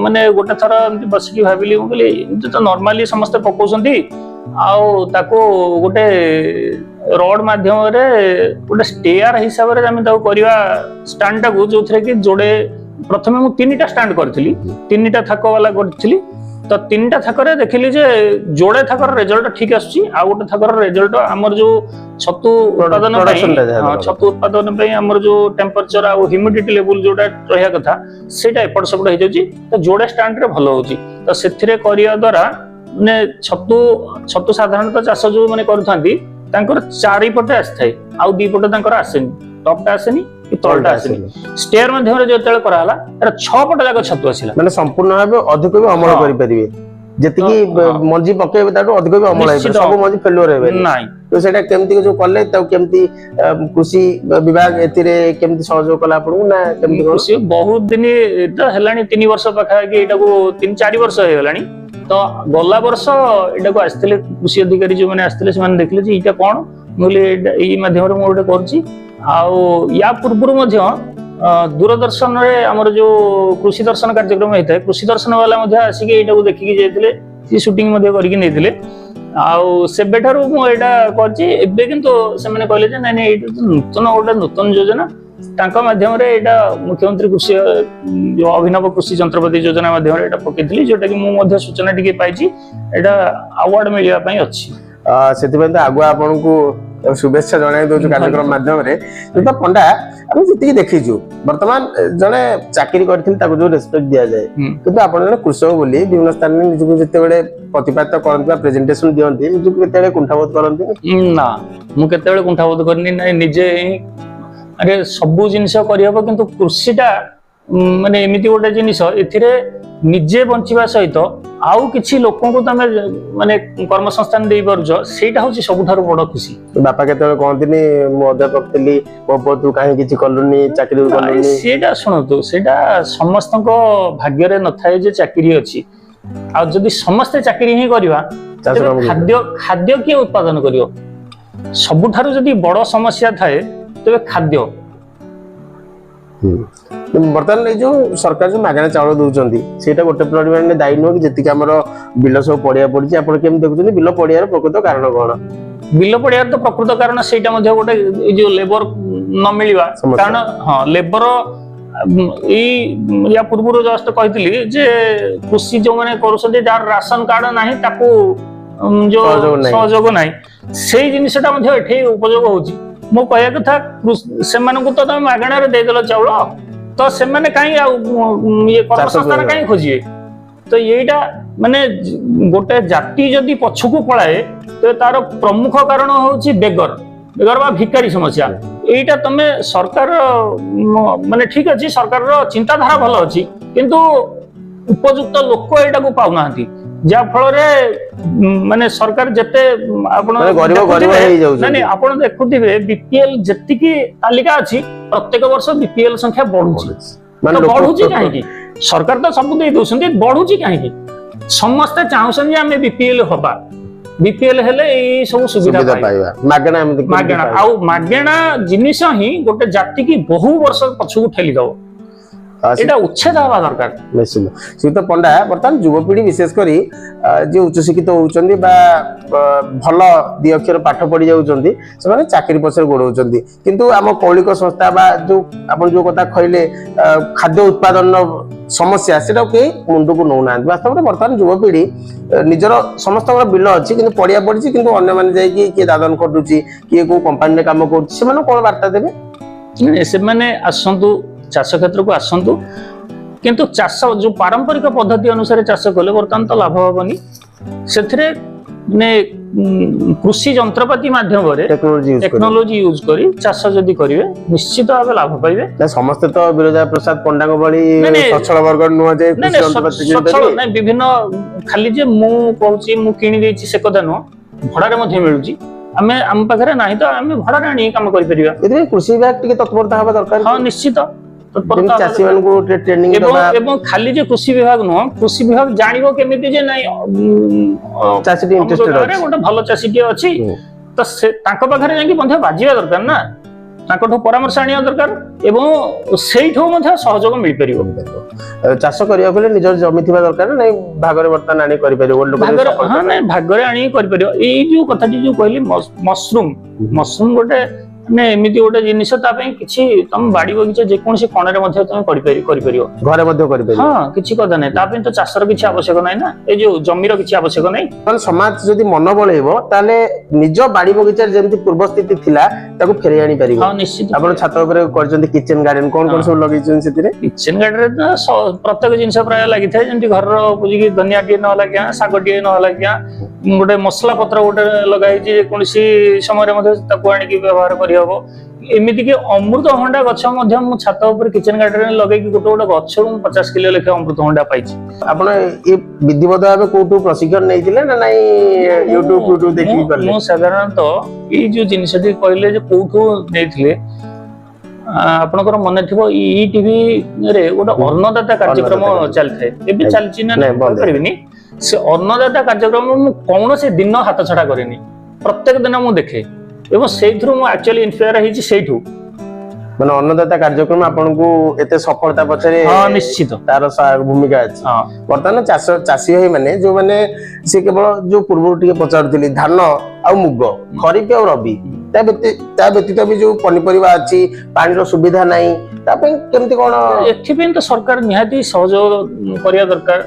ମାନେ ଗୋଟେ ଥର ଏମିତି ବସିକି ଭାବିଲି, ମୁଁ କହିଲି ଏମିତି ତ ନର୍ମାଲି ସମସ୍ତେ ପକଉଛନ୍ତି, ଆଉ ତାକୁ ଗୋଟେ ରଡ୍ ମାଧ୍ୟମରେ ଗୋଟେ ଷ୍ଟେୟାର ହିସାବରେ ଆମେ ତାକୁ କରିବା ଷ୍ଟାଣ୍ଡ ଟାକୁ, ଯୋଉଥିରେ କି ଯୋଡେ ପ୍ରଥମେ ମୁଁ 3ଟା ଷ୍ଟାଣ୍ଡ କରିଥିଲି, 3ଟା ଥାକ ବାଲା କରିଥିଲି। ତ 3ଟା ଥାକରେ ଦେଖିଲି ଯେ ଯୋଡେ ଥାକର ରେଜଲ୍ଟ ଠିକ ଆସୁଛି, ଆଉ ଗୋଟେ ଥାକର ରେଜଲ୍ଟ ଆମର ଯୋଉ ଛତୁ ଉତ୍ପାଦନ ପାଇଁ, ଛତୁ ଉତ୍ପାଦନ ପାଇଁ ଆମର ଯୋଉ ଟେମ୍ପରେଚର ଆଉ ହ୍ୟୁମିଡିଟି ଲେଭେଲ ଯୋଉଟା ରହିବା କଥା ସେଇଟା ଏପଟ ସେପଟ ହେଇଯାଉଛି। ତ ଯୋଡେ ଷ୍ଟାଣ୍ଡରେ ଭଲ ହଉଛି। ତ ସେଥିରେ କରିବା ଦ୍ୱାରା ମାନେ ଛତୁ ସାଧାରଣତଃ ଚାଷ ଯୋଉ ମାନେ କରୁଥାନ୍ତି ତାଙ୍କର 4 ପଟେ ଆସିଥାଏ, ଆଉ 2 ପଟେ ତାଙ୍କର ଆସେନି, ଟପଟା ଆସେନି କି ତଳଟା ଆସେନି। ଷ୍ଟେୟାର ମାଧ୍ୟମରେ ଯେତେବେଳେ କରାହେଲା ଏଟା 6 ପଟ ଯାକ ଛତୁ ଆସିଲା, ମାନେ ସମ୍ପୂର୍ଣ୍ଣ ଭାବେ ଅଧିକ ବି ଅମଳ କରିପାରିବେ। ଯେତିକି ମଞ୍ଜି ପକେଇବେ ତାଠୁ ଅଧିକ ବି ଅମଳ ହେଇପାରିବ, ସବୁ ମଞ୍ଜି ଫେଲୁଅର ହେବେନି। ନାଇଁ ତ ସେଇଟା କେମିତି ଯୋଉ କଲେ, ତାକୁ କେମିତି କୃଷି ବିଭାଗ ଏଥିରେ କେମିତି ସହଯୋଗ କଲା ଆପଣଙ୍କୁ, ନା କେମିତି? କୃଷି ବହୁତ ଦିନ ତ ହେଲାଣି, 3 ବର୍ଷ ପାଖାପାଖି, ଏଇଟାକୁ 3-4 ବର୍ଷ ହେଇଗଲାଣି। ତ ଗଲା ବର୍ଷ ଏଟାକୁ ଆସିଥିଲେ କୃଷି ଅଧିକାରୀ ଯୋଉମାନେ ଆସିଥିଲେ, ସେମାନେ ଦେଖିଲେ ଯେ ଏଇଟା କଣ, ମୁଁ କହିଲି ଏଇ ମାଧ୍ୟମରେ ମୁଁ ଗୋଟେ କରୁଛି। ଆଉ ୟା ପୂର୍ବରୁ ମଧ୍ୟ ଦୂରଦର୍ଶନରେ ଆମର ଯୋଉ କୃଷି ଦର୍ଶନ କାର୍ଯ୍ୟକ୍ରମ ହେଇଥାଏ, କୃଷି ଦର୍ଶନ ବାଲା ମଧ୍ୟ ଆସିକି ଏଇଟାକୁ ଦେଖିକି ଯାଇଥିଲେ, ସେ ସୁଟିଂ ମଧ୍ୟ କରିକି ନେଇଥିଲେ। ଆଉ ସେବେଠାରୁ ମୁଁ ଏଇଟା କରିଛି। ଏବେ କିନ୍ତୁ ସେମାନେ କହିଲେ ଯେ ନାଇଁ ନାଇଁ ଏଇଟା ଗୋଟେ ନୂତନ ଯୋଜନା, ତାଙ୍କ ମାଧ୍ୟମରେ ଏଇଟା ମୁଖ୍ୟମନ୍ତ୍ରୀ କୃଷି ଯୋଉ ଅଭିନବ କୃଷି ଯନ୍ତ୍ରପାତି ଯୋଜନା ମାଧ୍ୟମରେ ଏଇଟା ପକେଇଥିଲି, ଯୋଉଟା କି ମୁଁ ମଧ୍ୟ ସୂଚନା ଟିକେ ପାଇଛି ଏଇଟା ଆୱାର୍ଡ ମିଳିବା ପାଇଁ ଅଛି। ସେଥିପାଇଁ ତ ଆଗୁଆ ଆପଣଙ୍କୁ शुभेच्छा जन दौर कार्यक्रम मध्यम पंडा आम जी देखीचु बर्तमान जड़े चाकरी कर रेस्पेक्ट दि जाए कि आप कृषक बोली विभिन्न स्थान में निजक जिते प्रतिपादित करते प्रेजेंटेशन दिखती निजक कुंठाबोध करती ना मुझे कुंठाबोध करनी निजे अरे सबू जिनस करहब कि कृषिटा माने एमती गोटे जिनिस एथिरे निजे बंचिबा सहित आउ किछि लोकों को तमे माने कर्म संस्थान देई पारुछ सेटा होछि सबुठारु बड़ खुशी। बापा केते कहंतिनी मो अध्यापक थिली मो पो तू काहे किछि करलुनी चाकरी करलुनी सेटा सुनतु सेटा समस्तको भाग्य रे न थाए जे चाकरी अछि आ जदि समस्त चाकरी ही करबा खाद्य खाद्य के उत्पादन करियो सबुठारु जदि बड़ समस्या थाए तबे खाद्य बर्तमान जो सरकार जो मागणा चाउल दउचंदी सेटा गोटे परिमाण में दायी नुह कि जति हमर बिल सब पड़िया पड़छि आपण केम देखुचंदी बिल पड़ियार प्रकृत कारण कोन बिल पड़ियार तो प्रकृत कारण सेटा मध्ये गोटे जो लेबर न मिलिबा कारण हां लेबर या पूर्व जस्ट कहती जे कृषि जो माने करूछंदी जार राशन कार्ड नाही ताकू जो सहयोग नाही सेही जिनिसटा मध्ये एठे उपयोग होउची मो कहया कथा से तो तुम मागणार देदेल चाउल तो से ये कर्मसंस्थान कहीं खोजिए तो यहीटा माने गोटे जाति जदि पछकू पलाए तो तार प्रमुख कारण होची बेगर बेगर बा भिकारी समस्या एटा तमे सरकार माने ठीक अछि सरकार रो चिंताधारा भलो अछि किंतु उपयुक्त लोक एटा को पाउनांती जा फल रे माने सरकार जते आपण गरीब गरीब हे जाउ नहीं आपण देखुथिबे बीपीएल जति की तालिका अछि प्रत्येक वर्ष बीपीएल संख्या बढ़ुची माने बढ़ुची काहे की सरकार तो सब दे दोसंती बढ़ुची काहे की समस्त चाहउसन जे हमें बीपीएल होबा बीपीएल हेले ए सब सुविधा पाइबा मागणा आउ मागणा जिनिस ही गोटे जाति की बहु वर्ष पछू ठेली दो এটা উচ্ছেদ হওয়া দরকার। ନିଶ୍ଚିତ ଶ୍ରୀଯୁକ୍ତ ପଣ୍ଡା ବର୍ତ୍ତମାନ ଯୁବପିଢି ବିଶେଷ କରି ଯିଏ ଉଚ୍ଚଶିକ୍ଷିତ ହଉଛନ୍ତି ବା ଭଲ ଦି ଅକ୍ଷର ପାଠ ପଢି ଯାଉଛନ୍ତି ସେମାନେ ଚାକିରି ପଛରେ ଗୋଡଉଛନ୍ତି କିନ୍ତୁ ଆମ କୌଳିକ ସଂସ୍ଥା ବା ଯୋଉ ଆପଣ ଯୋଉ କଥା କହିଲେ ଖାଦ୍ୟ ଉତ୍ପାଦନର ସମସ୍ୟା ସେଟା କେହି ମୁଣ୍ଡକୁ ନଉନାହାନ୍ତି। ବାସ୍ତବରେ ବର୍ତ୍ତମାନ ଯୁବପିଢି ନିଜର ସମସ୍ତଙ୍କର ବିଲ ଅଛି କିନ୍ତୁ ପଡିଆ ପଡିଛି କିନ୍ତୁ ଅନ୍ୟମାନେ ଯାଇକି କିଏ ଦାଦନ ଖଟୁଛି କିଏ କୋଉ କମ୍ପାନୀରେ କାମ କରୁଛି ସେମାନଙ୍କୁ କଣ ବାର୍ତ୍ତା ଦେବେ? ସେମାନେ ଆସନ୍ତୁ ଚାଷ କ୍ଷେତ୍ରକୁ ଆସନ୍ତୁ କିନ୍ତୁ ଚାଷ ଯୋଉ ପାରମ୍ପରିକ ପଦ୍ଧତି ଅନୁସାରେ ଚାଷ କଲେ ବର୍ତ୍ତମାନ ତ ଲାଭ ହବନି। ସେଥିରେ ମାନେ କୃଷି ଯନ୍ତ୍ରପାତି ମାଧ୍ୟମରେ ଟେକ୍ନୋଲୋଜି ୟୁଜ କରି ଚାଷ ଯଦି କରିବେ ନିଶ୍ଚିତ ଭାବେ ଲାଭ ପାଇବେ। ସମସ୍ତେ ତ ବିରଜା ପ୍ରସାଦ ପଣ୍ଡାଙ୍କ ଭଳି ସଚ୍ଛଳ ବର୍ଗ ନୁହଁ ଯେ ବିଭିନ୍ନ ଖାଲି ଯେ ମୁଁ କହୁଛି ମୁଁ କିଣି ଦେଇଛି ସେ କଥା ନୁହଁ, ଭଡାରେ ମଧ୍ୟ ମିଳୁଛି। ଆମେ ଆମ ପାଖରେ ନାହିଁ ତ ଆମେ ଭଡାରେ ଆଣି କାମ କରିପାରିବା। ଏଥିପାଇଁ କୃଷି ବିଭାଗ ଟିକେ ତତ୍ପରତା ହବା ଦରକାର। ହଁ ନିଶ୍ଚିତ ଚାଷୀ ମାନଙ୍କୁ ଟ୍ରେନିଂ ଏବଂ ଖାଲି ଯେ କୃଷି ବିଭାଗ ନୁହଁ, କୃଷି ବିଭାଗ ଜାଣିବ କେମିତି ଯେ ନାଇଁ ଚାଷୀଟି ଇଣ୍ଟରେଷ୍ଟେଡ ଅଛି, ଗୋଟେ ଭଲ ଚାଷୀଟିଏ ଅଛି ତ ସେ ତାଙ୍କ ପାଖରେ ଯାଇକି ମଧ୍ୟ ବାଜିବା ଦରକାର ନା, ତାଙ୍କଠୁ ପରାମର୍ଶ ଆଣିବା ଦରକାର ଏବଂ ସେଇଠୁ ମଧ୍ୟ ସହଯୋଗ ମିଳିପାରିବ। ଚାଷ କରିବାକୁ ହେଲେ ନିଜର ଜମି ଥିବା ଦରକାର ନାଇଁ ଭାଗରେ ବର୍ତ୍ତମାନ ଆଣି କରିପାରିବ। ଭାଗରେ ଆଣିକି କରିପାରିବ। ଏଇ ଯୋଉ କଥାଟି ଯୋଉ କହିଲି ମସରୁମ ଗୋଟେ ମାନେ ଏମିତି ଗୋଟେ ଜିନିଷ ତା ପାଇଁ କିଛି ତମ ବାଡି ବଗିଚା ଯେକୌଣସି କୋଣରେ ମଧ୍ୟ ତମେ କରିପାରିବ, ଘରେ ମଧ୍ୟ କରିପାରିବ। ହଁ କିଛି କଥା ନାହିଁ, ତା ପାଇଁ ତ ଚାଷର କିଛି ଆବଶ୍ୟକ ନାହିଁ ନା, ଏଇ ଯୋଉ ଜମିର କିଛି ଆବଶ୍ୟକ ନାହିଁ। ସମାଜ ଯଦି ମନ ବଳେଇବ ତାହେଲେ ନିଜ ବାଡି ବଗିଚାରେ ଯେମିତି ପୂର୍ବ ସ୍ଥିତି ଥିଲା ତାକୁ ଫେରେଇ ଆଣି ପାରିବ। ହଁ ନିଶ୍ଚିତ। ଆପଣ ଛାତ ଉପରେ କରିଛନ୍ତି କିଚେନ ଗାର୍ଡେନ, କଣ କଣ ସବୁ ଲଗେଇଛନ୍ତି ସେଥିରେ? କିଚେନ ଗାର୍ଡେନରେ ପ୍ରତ୍ୟେକ ଜିନିଷ ପ୍ରାୟ ଲାଗିଥାଏ, ଯେମିତି ଘରର ଉପଯୋଗୀ ଧନିଆ ଟିକେ ନ ଲାଗିଆ, ଶାଗ ଟିକେ ନ ଲାଗିଆ, ଗୋଟେ ମସଲା ପତ୍ର ଗୋଟେ ଲଗା ହେଇଛି ଯେକୌଣସି ସମୟରେ ମଧ୍ୟ ତାକୁ ଆଣିକି ବ୍ୟବହାର କରିହବ। ଏମିତିକି ଅମୃତଭଣ୍ଡା ଗଛ ମଧ୍ୟ ମୁଁ ଛାତ ଉପରେ କିଚେନ ଗାର୍ଡେନରେ ଲଗେଇକି ଗୋଟେ ଗଛରୁ 50 କିଲୋ ଲେଖା ଅମୃତଭଣ୍ଡା ପାଇଛି। ଆପଣ ଏ ବିଧିବଦ୍ଧ ଭାବେ କୋଉଠୁ ପ୍ରଶିକ୍ଷଣ ନେଇଥିଲେ ନା ନାଇଁ ୟୁଟ୍ୟୁବ ଦେଖିକି କଲେ? ମୁଁ ସାଧାରଣତଃ ଏଇ ଯୋଉ ଜିନିଷଟି କହିଲେ ଯେ କୋଉଠୁ ନେଇଥିଲେ, ଆପଣଙ୍କର ମନେ ଥିବ ଇଟିଭି ରେ ଗୋଟେ ଅନ୍ନଦାତା କାର୍ଯ୍ୟକ୍ରମ ଚାଲିଥାଏ, ଏବେ ଚାଲିଛି ନା କହିପାରିବିନି। ସେ ଅନ୍ନଦାତା କାର୍ଯ୍ୟକ୍ରମ ମୁଁ କୌଣସି ଦିନ ହାତ ଛଡା କରେନି, ପ୍ରତ୍ୟେକ ଦିନ ମୁଁ ଦେଖେ ଏବଂ ସେଇଥିରୁ ମୁଁ ଆକ୍ଚୁଆଲି ଇନ୍ସପାୟାର ହେଇଛି ସେଇଠୁ। ମାନେ ଅନ୍ନଦାତା କାର୍ଯ୍ୟକ୍ରମ ଆପଣଙ୍କୁ ଏତେ ସଫଳତା ପଛରେ ନିଶ୍ଚିତ ତାର ଭୂମିକା ଅଛି। ବର୍ତ୍ତମାନ ଚାଷୀ ଭାଇ ମାନେ ଯୋଉମାନେ ସେ କେବଳ ଯୋଉ ପୂର୍ବରୁ ଟିକେ ପଚାରୁଥିଲି ଧାନ ଆଉ ମୁଗ, ଖରିଫ ଆଉ ରବି, ତା ବ୍ୟତୀତ ବି ଯୋଉ ପନିପରିବା ଅଛି ପାଣିର ସୁବିଧା ନାହିଁ, ତା ପାଇଁ କେମିତି କଣ? ଏଥିପାଇଁ ତ ସରକାର ନିହାତି ସହଯୋଗ କରିବା ଦରକାର।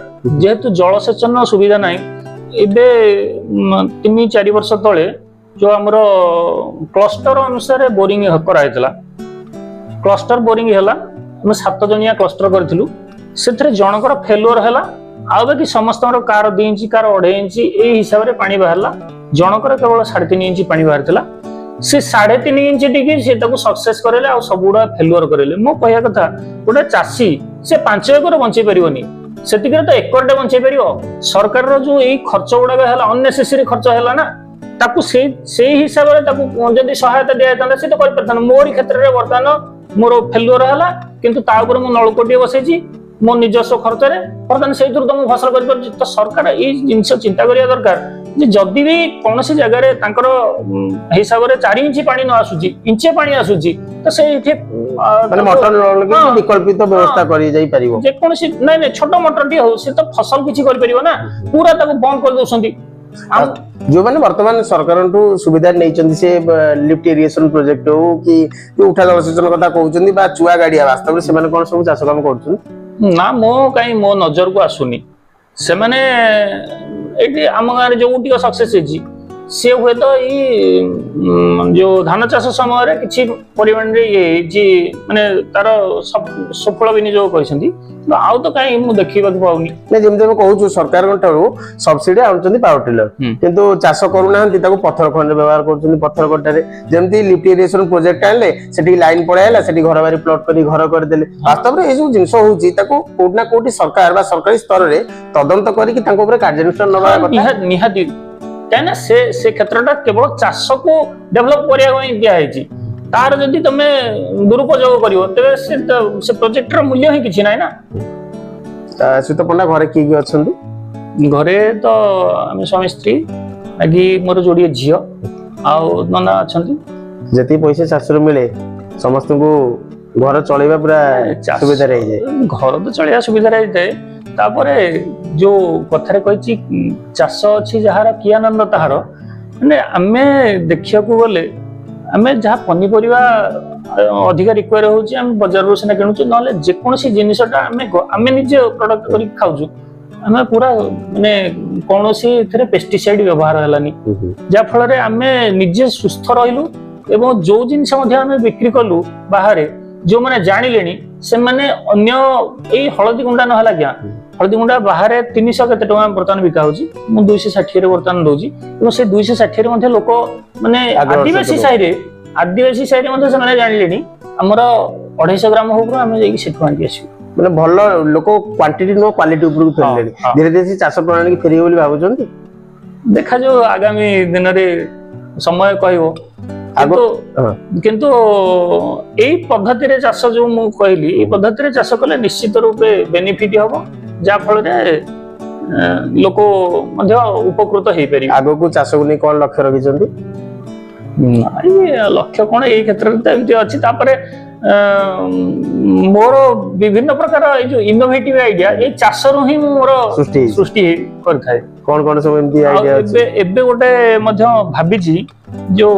ଯେହେତୁ ଜଳସେଚନ ସୁବିଧା ନାହିଁ, ଏବେ 3-4 ବର୍ଷ ତଳେ ଯୋଉ ଆମର କ୍ଲଷ୍ଟର ଅନୁସାରେ ବୋରିଂ କରାଯାଇଥିଲା, କ୍ଲଷ୍ଟର ବୋରିଂ ହେଲା, ଆମେ 7 ଜଣିଆ କ୍ଲଷ୍ଟର କରିଥିଲୁ। ସେଥିରେ ଜଣଙ୍କର ଫେଲୁଅର ହେଲା, ଆଉ ବାକି ସମସ୍ତଙ୍କର କାର 2 ଇଞ୍ଚ କାର 2.5 ଇଞ୍ଚ ଏଇ ହିସାବରେ ପାଣି ବାହାରିଲା। ଜଣଙ୍କର କେବଳ 3.5 ଇଞ୍ଚ ପାଣି ବାହାରିଥିଲା। ସେ 3.5 ଇଞ୍ଚ ଟିକେ ସେ ତାକୁ ସକ୍ସେସ୍ କରେଇଲେ, ଆଉ ସବୁଗୁଡା ଫେଲୁଅର କରେଇଲେ। ମୁଁ କହିବା କଥା ଗୋଟେ ଚାଷୀ ସେ 5 ଏକର ବଞ୍ଚେଇ ପାରିବନି, ସେତିକିରେ ତ ଏକରଟେ ବଞ୍ଚେଇ ପାରିବ। ସରକାରର ଯୋଉ ଏଇ ଖର୍ଚ୍ଚ ଗୁଡାକ ହେଲା ଅନନେସେସରି ଖର୍ଚ୍ଚ ହେଲା ନା, ତାକୁ ସେଇ ହିସାବରେ ତାକୁ ଯଦି ସହାୟତା ଦିଆଯାଇଥାନ୍ତା ସେ ତ କରିପାରିଥାନ୍ତା। ମୋରି କ୍ଷେତ୍ରରେ ବର୍ତ୍ତମାନ ମୋର ଫେଲୁଅର ହେଲା କିନ୍ତୁ ତା ଉପରେ ମୁଁ ନଳକୂପଟିଏ ବସେଇଛି ମୋ ନିଜସ୍ୱ ଖର୍ଚ୍ଚରେ, ବର୍ତ୍ତମାନ ସେଇଥିରୁ ତ ମୁଁ ଫସଲ କରିପାରୁଛି। ତ ସରକାର ଏଇ ଜିନିଷ ଚିନ୍ତା କରିବା ଦରକାର ଯେ ଯଦି ବି କୌଣସି ଜାଗାରେ ତାଙ୍କର ହିସାବରେ 4 ଇଞ୍ଚ ପାଣି ନ ଆସୁଛି, ଇଞ୍ଚେ ପାଣି ଆସୁଛି, ତ ସେଇଠି ବିକଳ୍ପିତ ବ୍ୟବସ୍ଥା କରି ଯାଇ ପାରିବ। ଯେକୌଣସି ନାଇଁ ଛୋଟ ମଟରଟିଏ ହଉ, ସେ ତ ଫସଲ କିଛି କରିପାରିବ ନା, ପୁରା ତାକୁ ବନ୍ଦ କରିଦଉଛନ୍ତି। ଯୋଉମାନେ ବର୍ତ୍ତମାନ ସରକାରଠୁ ସୁବିଧା ନେଇଛନ୍ତି, ସେ ଲିଫ୍ଟ ଇରିଗେସନ ପ୍ରୋଜେକ୍ଟ ହଉ କି ଉଠା ଜଳସେଚନ କଥା କହୁଛନ୍ତି ବା ଚୁଆ ଗାଡିଆ, ବାସ୍ତବରେ ସେମାନେ କଣ ସବୁ ଚାଷ କାମ କରୁଛନ୍ତି? ନା ମୋ ନଜରକୁ ଆସୁନି। ସେମାନେ ଏଇଠି ଆମ ଗାଁରେ ଯୋଉ ଟିକେ ସକ୍ସେସ୍ ହେଇଛି, ସେ ହୁଏତ ଏଇ ଯୋଉ ଧାନ ଚାଷ ସମୟରେ କିଛି ପରିମାଣରେ ଇଏ ହେଇଛି, ମାନେ ତାର ସଫଳ ବିନିଯୋଗ କରିଛନ୍ତି, ଆଉ ତ କାହିଁ ମୁଁ ଦେଖିବାକୁ ପାଉନି। ଯେମିତି ଆମେ କହୁଛୁ ସରକାରଙ୍କ ଠାରୁ ସବସିଡି ଆଣୁଛନ୍ତି ପାୱାର ଟିଲର, କିନ୍ତୁ ଚାଷ କରୁନାହାନ୍ତି, ତାକୁ ପଥର ଖଣ୍ଡରେ ବ୍ୟବହାର କରୁଛନ୍ତି। ପଥର କଟାରେ ଯେମିତି ଲିଫ୍ଟ ଇରିଗେସନ ପ୍ରୋଜେକ୍ଟ ଆଣିଲେ, ସେଠି ଲାଇନ ପଳେଇଲା, ସେଠି ଘର ବାରି ପ୍ଲଟ କରି ଘର କରିଦେଲେ। ବାସ୍ତବରେ ଏଇ ଯୋଉ ଜିନିଷ ହଉଛି ତାକୁ କୋଉଠି ନା କୋଉଠି ସରକାର ବା ସରକାରୀ ସ୍ତରରେ ତଦନ୍ତ କରିକି ତାଙ୍କ ଉପରେ କାର୍ଯ୍ୟାନୁଷ୍ଠାନ ନେବା କଥା ନିହାତି। କାହିଁକିନା ସେ କ୍ଷେତ୍ରଟା କେବଳ ଚାଷକୁ ଡେଭଲପ କରିବା ପାଇଁ ଦିଆହେଇଛି, ତାର ଯଦି ତମେ ଦୁରୁପଯୋଗ କରିବ ତେବେ ସେ ପ୍ରୋଜେକ୍ଟର ମୂଲ୍ୟ ହିଁ କିଛି ନାହିଁ ନା। ଶ୍ରୀଯୁକ୍ତ ପଣ୍ଡା, ଘରେ କିଏ କିଏ ଅଛନ୍ତି? ଘରେ ତ ଆମେ ସ୍ୱାମୀ ସ୍ତ୍ରୀ, ବାକି ମୋର ଯୋଡ଼ିଏ ଝିଅ ଆଉ ନନା ଅଛନ୍ତି। ଯେତିକି ପଇସା ଚାଷରୁ ମିଳେ ସମସ୍ତଙ୍କୁ घर चलेबा पूरा चाष- सुविधा रही जाए घर तो चलिया सुविधा रही तापर जो कथारे कही चाष अच्छी जार कि आनंद ताहार माने आमे देखिया को गले आमे जहाँ पनीपरिया अधिक रिक्वायर होची आमे बाजार रो सिना किणुछु नले जेकोसी जिनिसटा आमे निजे प्रोडक्ट करी खाउछु आमे पूरा माने कोनोसी एथरे पेस्टिसाइड व्यवहार हलानी जा फल रे आमे निजे सुस्थ रहिलु एवं जो जिनिस मध्ये आमे बिक्री कलु बाहरे जो माने जानिलेनी से माने अन्य एई हळदी गुंडा न हला क्या हळदी गुंडा बाहरे 300 केते टका बर्तमान बिका होची मु 260 रे बर्तमान दोजी एवं से 260 रे मध्ये लोक माने आदिवासी साइड रे मध्ये से जानिलेनी हमर 250 ग्राम होबरो आमे जेकी सेठु आनी आसी माने भल लोक क्वांटिटी नो क्वालिटी ऊपर फेरलेनी धीरे धीरे चाष प्रणाली की फेरियो बोली भाबुचंती देखा जो आगामी दिन रे समय कहबो किंतु एई पद्धति रे चाष जो मु कहली एई पद्धति रे चाष कले निश्चित रूपे बेनिफिट हबो जा फल रे लोक मध्ये उपकृत हेई परि आगो को चाष को नै कोन लक्ष्य रखिचंती लक्ष्य कोन एई क्षेत्र रे एमति अछि तापरे मोर विभिन्न प्रकार ए जो इनोवेटिव आइडिया ए चाष रु ही मोर सृष्टि करथाय कोन सब एमति आइडिया अछि एबे गोटे मध्ये भाबिची जो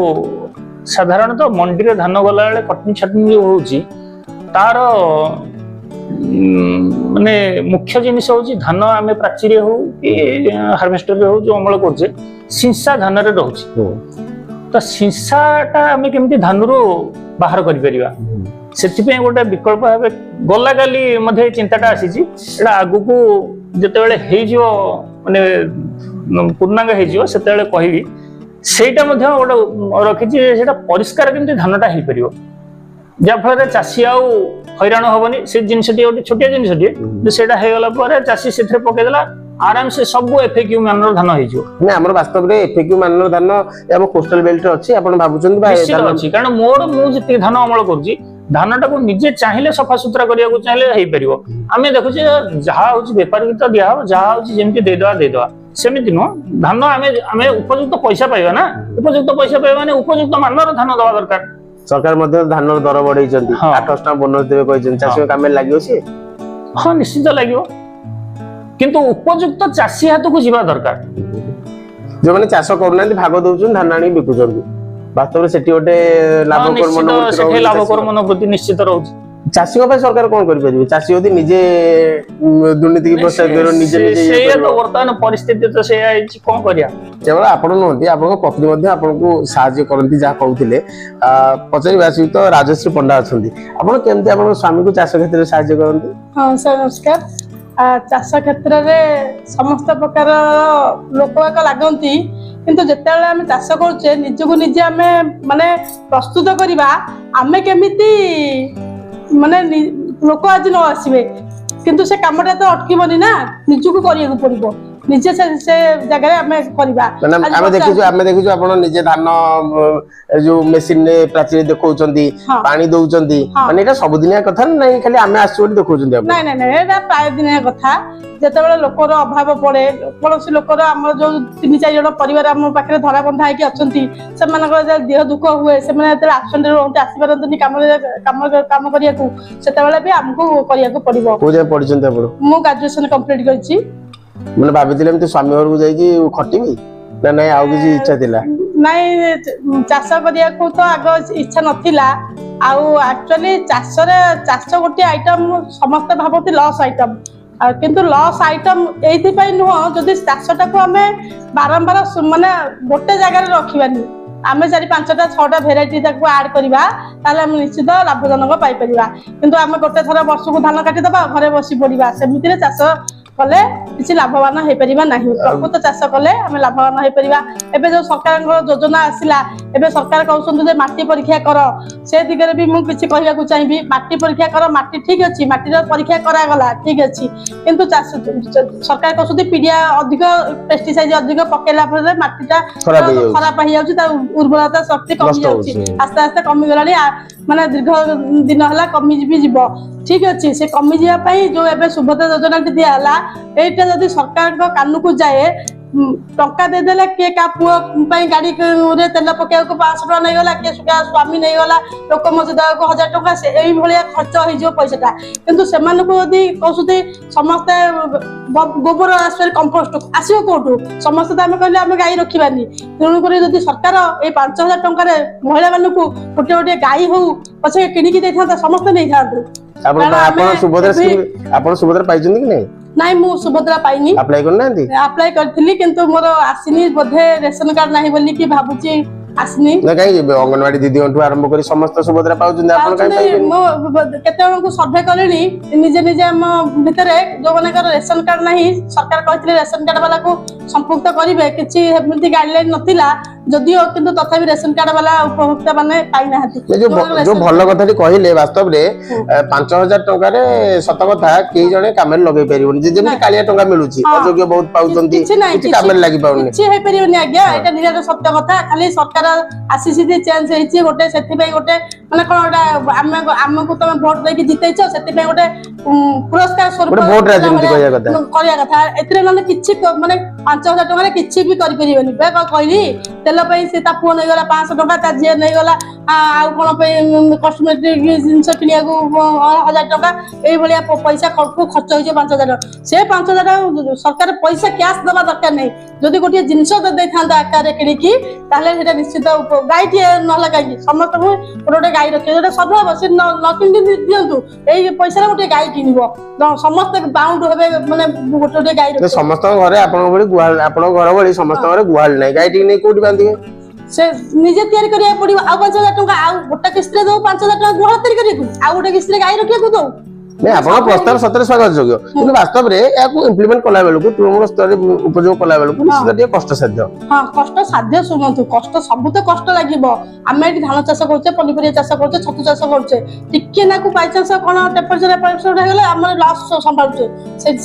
साधारणतः मंडी रे धान गला बेले कटनी छटनी जो होची तार माने मुख्य जिनिस होची धान आमे प्राचीरे हो कि हार्वेस्टर रे हो जो अमल करछे सिंसा धान रे रहउची तो सिंसाटा आमे केमति धान रो बाहर करि परिबा सेति पे गोटे विकल्प भाबे गला गाली मध्ये चिंताटा आसीची एडा आगु को जते बेले हेइ जो माने पूर्णांग हेइ जो सेते बेले कहिबी सेटा मध्ये गोटे रखिची सेटा परिष्कार केमति धानटा हेइ परिबो जा फल चाषी आउ हैरान हबनी से जिनिसटी गोटे छोटिया जिनिसटी सेटा हे गला पर चाषी सेथरे पके देला आराम से सब एफएक्यू मानर धान हेइ जो नै हमर वास्तव रे एफएक्यू मानर धान एबो कोस्टल बेल्ट अछि आपण भाबुचंती बा निश्चित अछि कारण मोर मु जति धान अमल करछि धानटा को निजे चाहिले सफा सुतरा करिया को चाहिले हेइ परिबो आमे देखु जे जहा होछि व्यापार की तो दिया हो जहा होछि जेमति दे दवा सेमिति नो धान आमे उपयुक्त पैसा पाइबा ना उपयुक्त पैसा पाइबा माने उपयुक्त मानर धान दवा दरकार सरकार मध्ये धान दर बढ़ैचंती 8 टका बोनस देबे कहैचंती चाषी काम में लागियो से हां निश्चित लागियो किंतु उपयुक्त चाषी हाथ को जीवा दरकार जो माने चाष करनांती भाग दउचन धान आनी बिकुचंती वास्तव रे सेठी ओटे लाभकर मनोवृत्ति निश्चित रहउची चाषी को सरकार कोन करि परिबे चाषी यदि निजे दुर्नीति की प्रोत्साहित करो निजे निजे से तो वर्तमान परिस्थिति तो से आइची कोन करिया केवल आपण नहंती आपण पत्नी मध्ये आपण को सहाय्य करंती जा कहउथिले पचरी वासी तो राजश्री पंडा अछंती आपण केमते आपण स्वामी को चाष क्षेत्र सहाय्य करंती हां सर नमस्कार चाष क्षेत्र रे समस्त प्रकार लोक एक लागंती किंतु जेतेबेले आमे चाष करछे निजको निजे आमे माने प्रस्तुत करिबा आमे केमिति माने लोक आज न आसीबे किंतु से कामटा तो अटकीबनी ना निजको करिया पड़िबो निजे से जगह रे आमे करबा माने आमे देखिजो आपण निजे धान जो मशीन रे प्राचीर देखौचंती पानी दउचंती माने एटा सब दिनिया कथा नै खाली आमे आसुडी देखौचंती आपण नै नै नै एटा प्राय दिनिया कथा जेतेबेले लोकर अभाव पड़े कोनोसी लोकर हम जो 3-4 जण परिवार हम पाखरे धरा बंधा है कि अछंती से मानकर देह दुख हुए से माने एते एक्शन रे रहते आसी परंतनी काम करिया को सेतेबेले भी हमको करिया को पड़िबो को जे पढिचंती आपण मु ग्रेजुएशन कंप्लीट करछि माने भाबितिले हम स्वामी घर को जाई कि खटिबी ना नै आउ किछि इच्छा थिला नै चाष करिया को तो आग इच्छा नथिला आउ एक्चुअली चाष गोटे आइटम समस्त भाबती लॉस आइटम किंतु लॉस आइटम एथि पई नुह जदि चाषटा को हमें बारंबार माने गोटे जगह रे रखिबानी आमे 4-5टा 6टा भेराइटी ताको ऐड करबा ताले हम निश्चित लाभजनक पाई परिबा किंतु आमे गोटे थरा वर्ष को धान काटी दबा घरे बसी पड़िबा सेमिति रे चाष कले किसी लाभवान हो परिबा नाही प्रकृत चाष कले हमें लाभवान हो परिबा एबे जो सरकार योजना आसिला एबे सरकार कहउछन जे माटी परीक्षा कर से दिगरे भी मु किछि कहिया को चाहिबी माटी परीक्षा कर माटी ठीक अछि माटी रो परीक्षा करा गला ठीक अछि किंतु चाष सरकार कहउछथि पीडिया अधिक पेस्टिसाइड अधिक पकेला पर माटीटा खराब हो जाउछि ता उर्वरता शक्ति कमी जाउछि आस्ते आस्ते कमी गलानी माने दीर्घ दिन हला कमी भी जीवो ठीक अछि से कमी जिया पई जो एबे सुभद्रा योजना दिया हला एटा जदि सरकार को कानू को जाए ଟଙ୍କା ଦେଇଦେଲେ କିଏ କା ପୁଅ ପାଇଁ ଗାଡିରେ ତେଲ ପକେଇବାକୁ 500 ଟଙ୍କା ନେଇଗଲା, କିଏ ସ୍ୱାମୀ ନେଇଗଲା, ଲୋକ ମଜା ଦେବାକୁ 1000 ଟଙ୍କା, ଏଇଭଳିଆ ଖର୍ଚ୍ଚ ହେଇଯିବ ପଇସାଟା। କିନ୍ତୁ ସେମାନଙ୍କୁ ଯଦି କହୁଛନ୍ତି ସମସ୍ତେ ଗୋବର ଆସିବ, କମ୍ପୋଷ୍ଟ ଆସିବ କୋଉଠୁ? ସମସ୍ତେ ତ ଆମେ କହିଲେ ଆମେ ଗାଈ ରଖିବାନି। ତେଣୁକରି ଯଦି ସରକାର ଏଇ 5000 ଟଙ୍କାରେ ମହିଳା ମାନଙ୍କୁ ଗୋଟେ ଗୋଟେ ଗାଈ ହଉ ପଛେ କିଣିକି ଦେଇଥାନ୍ତା, ସମସ୍ତେ ନେଇଥାନ୍ତେ। ଆପଣ ସୁଭଦ୍ରା ପାଇଛନ୍ତି କି ନାଇଁ? ନାଇଁ, ମୁଁ ସୁଭଦ୍ରା ପାଇନି। ଆପ୍ଲାଏ କରିନାହାନ୍ତି? ଆପ୍ଲାଏ କରିଥିଲି କିନ୍ତୁ ମୋର ଆସିନି, ବୋଧେ ରେସନ କାର୍ଡ ନାହିଁ ବୋଲିକି ଭାବୁଛି ଆସିନି। ନା କାହିଁକି ଅଙ୍ଗନବାଡି ଦିଦିଙ୍କଠୁ ଆରମ୍ଭ କରି ସମସ୍ତ ସୁଭଦ୍ରା ପାଉଛନ୍ତି, ଆପଣ କାହିଁ ପାଇବେନି? ମୁଁ କେତେ ଜଣଙ୍କୁ ସର୍ଭେ କଲିଣି, ନିଜେ ନିଜେ ଆମ ଭିତରେ ଯୋଉମାନଙ୍କର ରେସନ କାର୍ଡ ନାହିଁ, ସରକାର କହିଥିଲେ ରେସନ କାର୍ଡ ବାଲାକୁ ସମ୍ପୃକ୍ତ କରିବେ, କିଛି ଏମିତି ଗାଇଡଲାଇନ ନଥିଲା ଯଦିଓ, କିନ୍ତୁ ତଥାପି ରେସନ କାର୍ଡ ବାଲା ଉପଭୋକ୍ତା ମାନେ ପାଇନାହାନ୍ତି। ଯୋଉ ଭଲ କଥାଟି କହିଲେ, ବାସ୍ତବରେ 5000 ଟଙ୍କାରେ ସତ କଥା କେହି ଜଣେ କାମରେ ଲଗେଇ ପାରିବନି, ଯେମିତି କାଳିଆ ଟଙ୍କା ମିଳୁଛି, ଅଯୋଗ୍ୟ ବହୁତ ପାଉଛନ୍ତି, କିଛି କାମରେ ଲାଗି ପାଉନି, କିଛି ହେଇପାରିବନି ଆଜ୍ଞା। ଏଇଟା ନିରାଟ ସତ୍ୟ କଥା। ଖାଲି ସରକାର ଆସିଛି ଚେଞ୍ଜ ହେଇଛି ଗୋଟେ, ସେଥିପାଇଁ ଗୋଟେ ମାନେ କଣ ଗୋଟେ ଆମକୁ ତମେ ଭୋଟ ଦେଇକି ଜିତେଇଛ, ସେଥିପାଇଁ ଗୋଟେ ପୁରସ୍କାର ସ୍ୱରୂପ ଭୋଟ ରାଜନୀତି କରିବା କଥା। ଏଥିରେ ନହେଲେ କିଛି ମାନେ 5000 ଟଙ୍କାରେ କିଛି ବି କରିପାରିବେନି। କହିଲି ତେଲ ପାଇଁ ସେ ତା ପୁଅ ନେଇଗଲା 500 ଟଙ୍କା, ତା ଝିଅ ନେଇଗଲା ଆଉ କଣ ପାଇଁ କସ୍ମେଟିକ ଜିନିଷ କିଣିବାକୁ 1000 ଟଙ୍କା, ଏଇଭଳିଆ ପଇସା ଖର୍ଚ୍ଚ ହେଇଯିବ 5000 ଟଙ୍କା। ସେ 5000 ଟଙ୍କା ସରକାର ପଇସା କ୍ୟାସ୍ ଦବା ଦରକାର ନାହିଁ। ଯଦି ଗୋଟିଏ ଜିନିଷ ଦେଇଥାନ୍ତା ଆକାରରେ କିଣିକି, ତାହେଲେ ସେଟା ନିଶ୍ଚିତ। ଗାଈଟିଏ ନହେଲେ କାହିଁକି ସମସ୍ତଙ୍କୁ ଗୋଟେ ଗୋଟେ ଗାଈ ରଖିବ, ଯୋଉଟା ସବୁ ହବ ସେ ନ କିଣି ଦିଅନ୍ତୁ, ଏଇ ପଇସାରେ ଗୋଟେ ଗାଈ କିଣିବ, ସମସ୍ତେ ବାଉଣ୍ଡ ହେବେ, ମାନେ ଗୋଟେ ଗୋଟେ ଗାଈ ରଖିବ। ସମସ୍ତଙ୍କ ଘରେ ଆପଣଙ୍କ ଭଳି ଗୁହାଳ, ଆପଣଙ୍କ ଘର ଭଳି ସମସ୍ତଙ୍କ ଘରେ ଗୁହାଳ ନାହିଁ, ଗାଈ ଟିକେ ନେଇ କୋଉଠି ବାନ୍ଧିବେ? ସେ ନିଜେ ତିଆରି କରିବାକୁ ପଡିବ। ଆଉ 5000 ଟଙ୍କା, ଆଉ ଗୋଟେ କିସ୍ତିରେ ଦଉ 5000 ଟଙ୍କା ଗୁହାଳ ତିଆରି କରିବାକୁ, ଆଉ ଗୋଟେ କିସ୍ତିରେ ଗାଈ ରଖିବାକୁ ଦଉ। ନାଇଁ, ଆପଣଙ୍କ ପ୍ରସ୍ତାବ ସତରେ ସ୍ୱାଗତ ଯୋଗ୍ୟ, କିନ୍ତୁ ବାସ୍ତବରେ ଏହାକୁ ଇମ୍ପ୍ଲିମେଣ୍ଟ କଲା ବେଳକୁ, ତୃଣମୂଳ ସ୍ତରରେ ଉପଯୋଗ କଲା ବେଳକୁ ନିଶ୍ଚିତ ଟିକେ କଷ୍ଟସାଧ୍ୟ। ହଁ, କଷ୍ଟ ସାଧ୍ୟ। ଶୁଣନ୍ତୁ, କଷ୍ଟ ସବୁ ତ କଷ୍ଟ ଲାଗିବ। ଆମେ ଏଠି ଧାନ ଚାଷ କରୁଛେ, ପନିପରିବା ଚାଷ କରୁଛେ, ଛତୁ ଚାଷ କରୁଛେ, ଟିକେ ନାକୁ ବାଇଚାନ୍ସ କଣ ଟେମ୍ପରେଚର ହେଇଗଲେ ଆମର ଲସ୍ ସମ୍ଭାଳୁଛେ,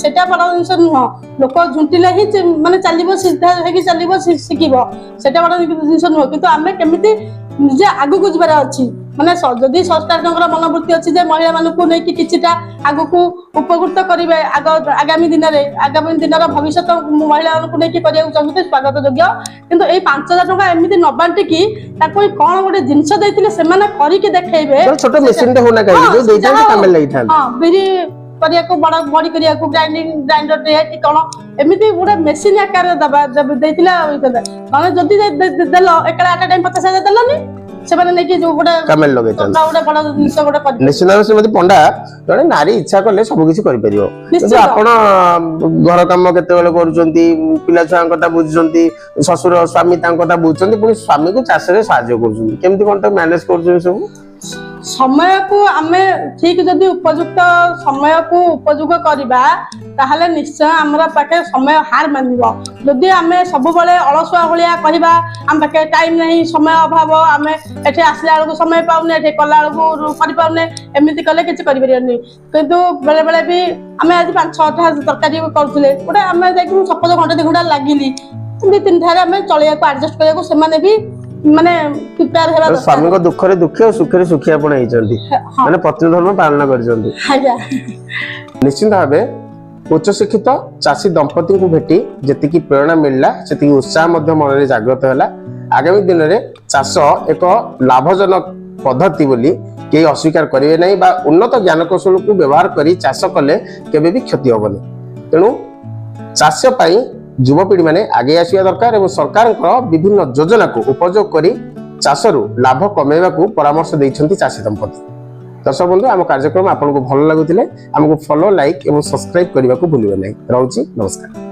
ସେଟା ବଡ ଜିନିଷ ନୁହଁ। ଲୋକ ଝୁଣ୍ଟିଲେ ହିଁ ମାନେ ଚାଲିବ, ସିଧା ହେଇକି ଚାଲିବ, ଶିଖିବ, ସେଟା ବଡ ଜିନିଷ ନୁହଁ। କିନ୍ତୁ ଆମେ କେମିତି ନିଜେ ଆଗକୁ ଯିବାର ଅଛି। ମାନେ ଯଦି ସରକାରଙ୍କର ମନୋବୃତ୍ତି ଅଛି ଯେ ମହିଳା ମାନଙ୍କୁ ନେଇକି କିଛିଟା ଆଗକୁ ଉପକୃତ କରିବେ, ଆଗାମୀ ଦିନର ଭବିଷ୍ୟତ ମହିଳାମାନଙ୍କୁ ନେଇକି କରିବାକୁ ଚାହୁଁଛନ୍ତି, ସ୍ୱାଗତ ଯୋଗ୍ୟ। କିନ୍ତୁ ଏଇ 5000 ଟଙ୍କା ଏମିତି ନ ବାଣ୍ଟିକି ତାକୁ କଣ ଗୋଟେ ଜିନିଷ ଦେଇଥିଲେ ସେମାନେ କରିକି ଦେଖେଇବେ। ଛୋଟ ମେସିନଟେ ହଉନା କାହିଁକି, ଯୋଉ ଦେଇଥାନ୍ତି କାମରେ ଲାଗିଥାନ୍ତି। ହଁ, ବିରି କରିବାକୁ, ବଡି କରିବାକୁ ଗ୍ରାଇଣ୍ଡର କି କଣ ଏମିତି ଗୋଟେ ମେସିନ ଆକାରରେ ଦେଇଥିଲା। ନହେଲେ ଯଦି ଦେଲ ଏକା ଆଟ ଟାଇମ୍ 50,000 ଦେଲନି, ସେମାନେ ନେଇକି ଯୋଉ ଗୋଟେ କାମରେ ଲଗେଇଥାନ୍ତି, ଗୋଟେ ବଡ ଜିନିଷ ଗୋଟେ ନିଶ୍ଚିତ ଭାବେ ଶ୍ରୀମତୀ ପଣ୍ଡା, ଜଣେ ନାରୀ ଇଚ୍ଛା କଲେ ସବୁ କିଛି କରିପାରିବ। କିନ୍ତୁ ଆପଣ ଘର କାମ କେତେବେଳେ କରୁଛନ୍ତି, ପିଲା ଛୁଆଙ୍କ କଥା ବୁଝୁଛନ୍ତି, ଶ୍ୱଶୁର ସ୍ୱାମୀ ତାଙ୍କ କଥା ବୁଝୁଛନ୍ତି, ପୁଣି ସ୍ୱାମୀକୁ ଚାଷରେ ସାହାଯ୍ୟ କରୁଛନ୍ତି, କେମିତି କଣ ତାକୁ ମ୍ୟାନେଜ କରୁଛନ୍ତି ସବୁ? ସମୟକୁ ଆମେ ଠିକ ଯଦି ଉପଯୁକ୍ତ ସମୟକୁ ଉପଯୋଗ କରିବା, ତାହେଲେ ନିଶ୍ଚୟ ଆମର ପାଖେ ସମୟ ହାର ମାନିବ। ଯଦି ଆମେ ସବୁବେଳେ ଅଳସୁଆ ଭଳିଆ କହିବା, ଆମ ପାଖେ ଟାଇମ ନାହିଁ, ସମୟ ଅଭାବ, ଆମେ ଏଠି ଆସିଲା ବେଳକୁ ସମୟ ପାଉନେ, ଏଠି କଲା ବେଳକୁ କରିପାରୁନେ, ଏମିତି କଲେ କିଛି କରିପାରିବାନି। କିନ୍ତୁ ବେଳେ ବେଳେ ବି ଆମେ ଆଜି 5-6ଟା ତରକାରୀ କରୁଥିଲେ, ଗୋଟେ ଆମେ ଯାଇକି ସପୋଜ ଘଣ୍ଟେ 2 ଘଣ୍ଟା ଲାଗିଲି, 2-3 ଠାରେ ଆମେ ଚଳେଇବାକୁ ଆଡଜଷ୍ଟ କରିବାକୁ ସେମାନେ ବି ମାନେ ପ୍ରିପେୟାର ହେବା ଦରକାର। ସ୍ୱାମୀଙ୍କ ଦୁଃଖରେ ଦୁଃଖୀ ଆଉ ସୁଖରେ ସୁଖୀ ଆପଣ ହେଇଛନ୍ତି, ମାନେ ପତ୍ନୀ ଧର୍ମ ପାଳନ କରିଛନ୍ତି। ନିଶ୍ଚିତ ଭାବେ ଉଚ୍ଚ ଶିକ୍ଷିତ ଚାଷୀ ଦମ୍ପତିଙ୍କୁ ଭେଟି ଯେତିକି ପ୍ରେରଣା ମିଳିଲା, ସେତିକି ଉତ୍ସାହ ମଧ୍ୟ ମନରେ ଜାଗ୍ରତ ହେଲା। ଆଗାମୀ ଦିନରେ ଚାଷ ଏକ ଲାଭଜନକ ପଦ୍ଧତି ବୋଲି କେହି ଅସ୍ୱୀକାର କରିବେ ନାହିଁ, ବା ଉନ୍ନତ ଜ୍ଞାନ କୌଶଳକୁ ବ୍ୟବହାର କରି ଚାଷ କଲେ କେବେ ବି କ୍ଷତି ହବନି। ତେଣୁ ଚାଷ ପାଇଁ ଯୁବପିଢି ମାନେ ଆଗେଇ ଆସିବା ଦରକାର ଏବଂ ସରକାରଙ୍କ ବିଭିନ୍ନ ଯୋଜନାକୁ ଉପଯୋଗ କରି ଚାଷରୁ ଲାଭ କମେଇବାକୁ ପରାମର୍ଶ ଦେଇଛନ୍ତି ଚାଷୀ ଦମ୍ପତି। ଦର୍ଶକ ବନ୍ଧୁ, ଆମ କାର୍ଯ୍ୟକ୍ରମ ଆପଣଙ୍କୁ ଭଲ ଲାଗୁଥିଲେ ଆମକୁ ଫଲୋ, ଲାଇକ୍ ଏବଂ ସବସ୍କ୍ରାଇବ କରିବାକୁ ଭୁଲିବେ ନାହିଁ। ରହୁଛି, ନମସ୍କାର।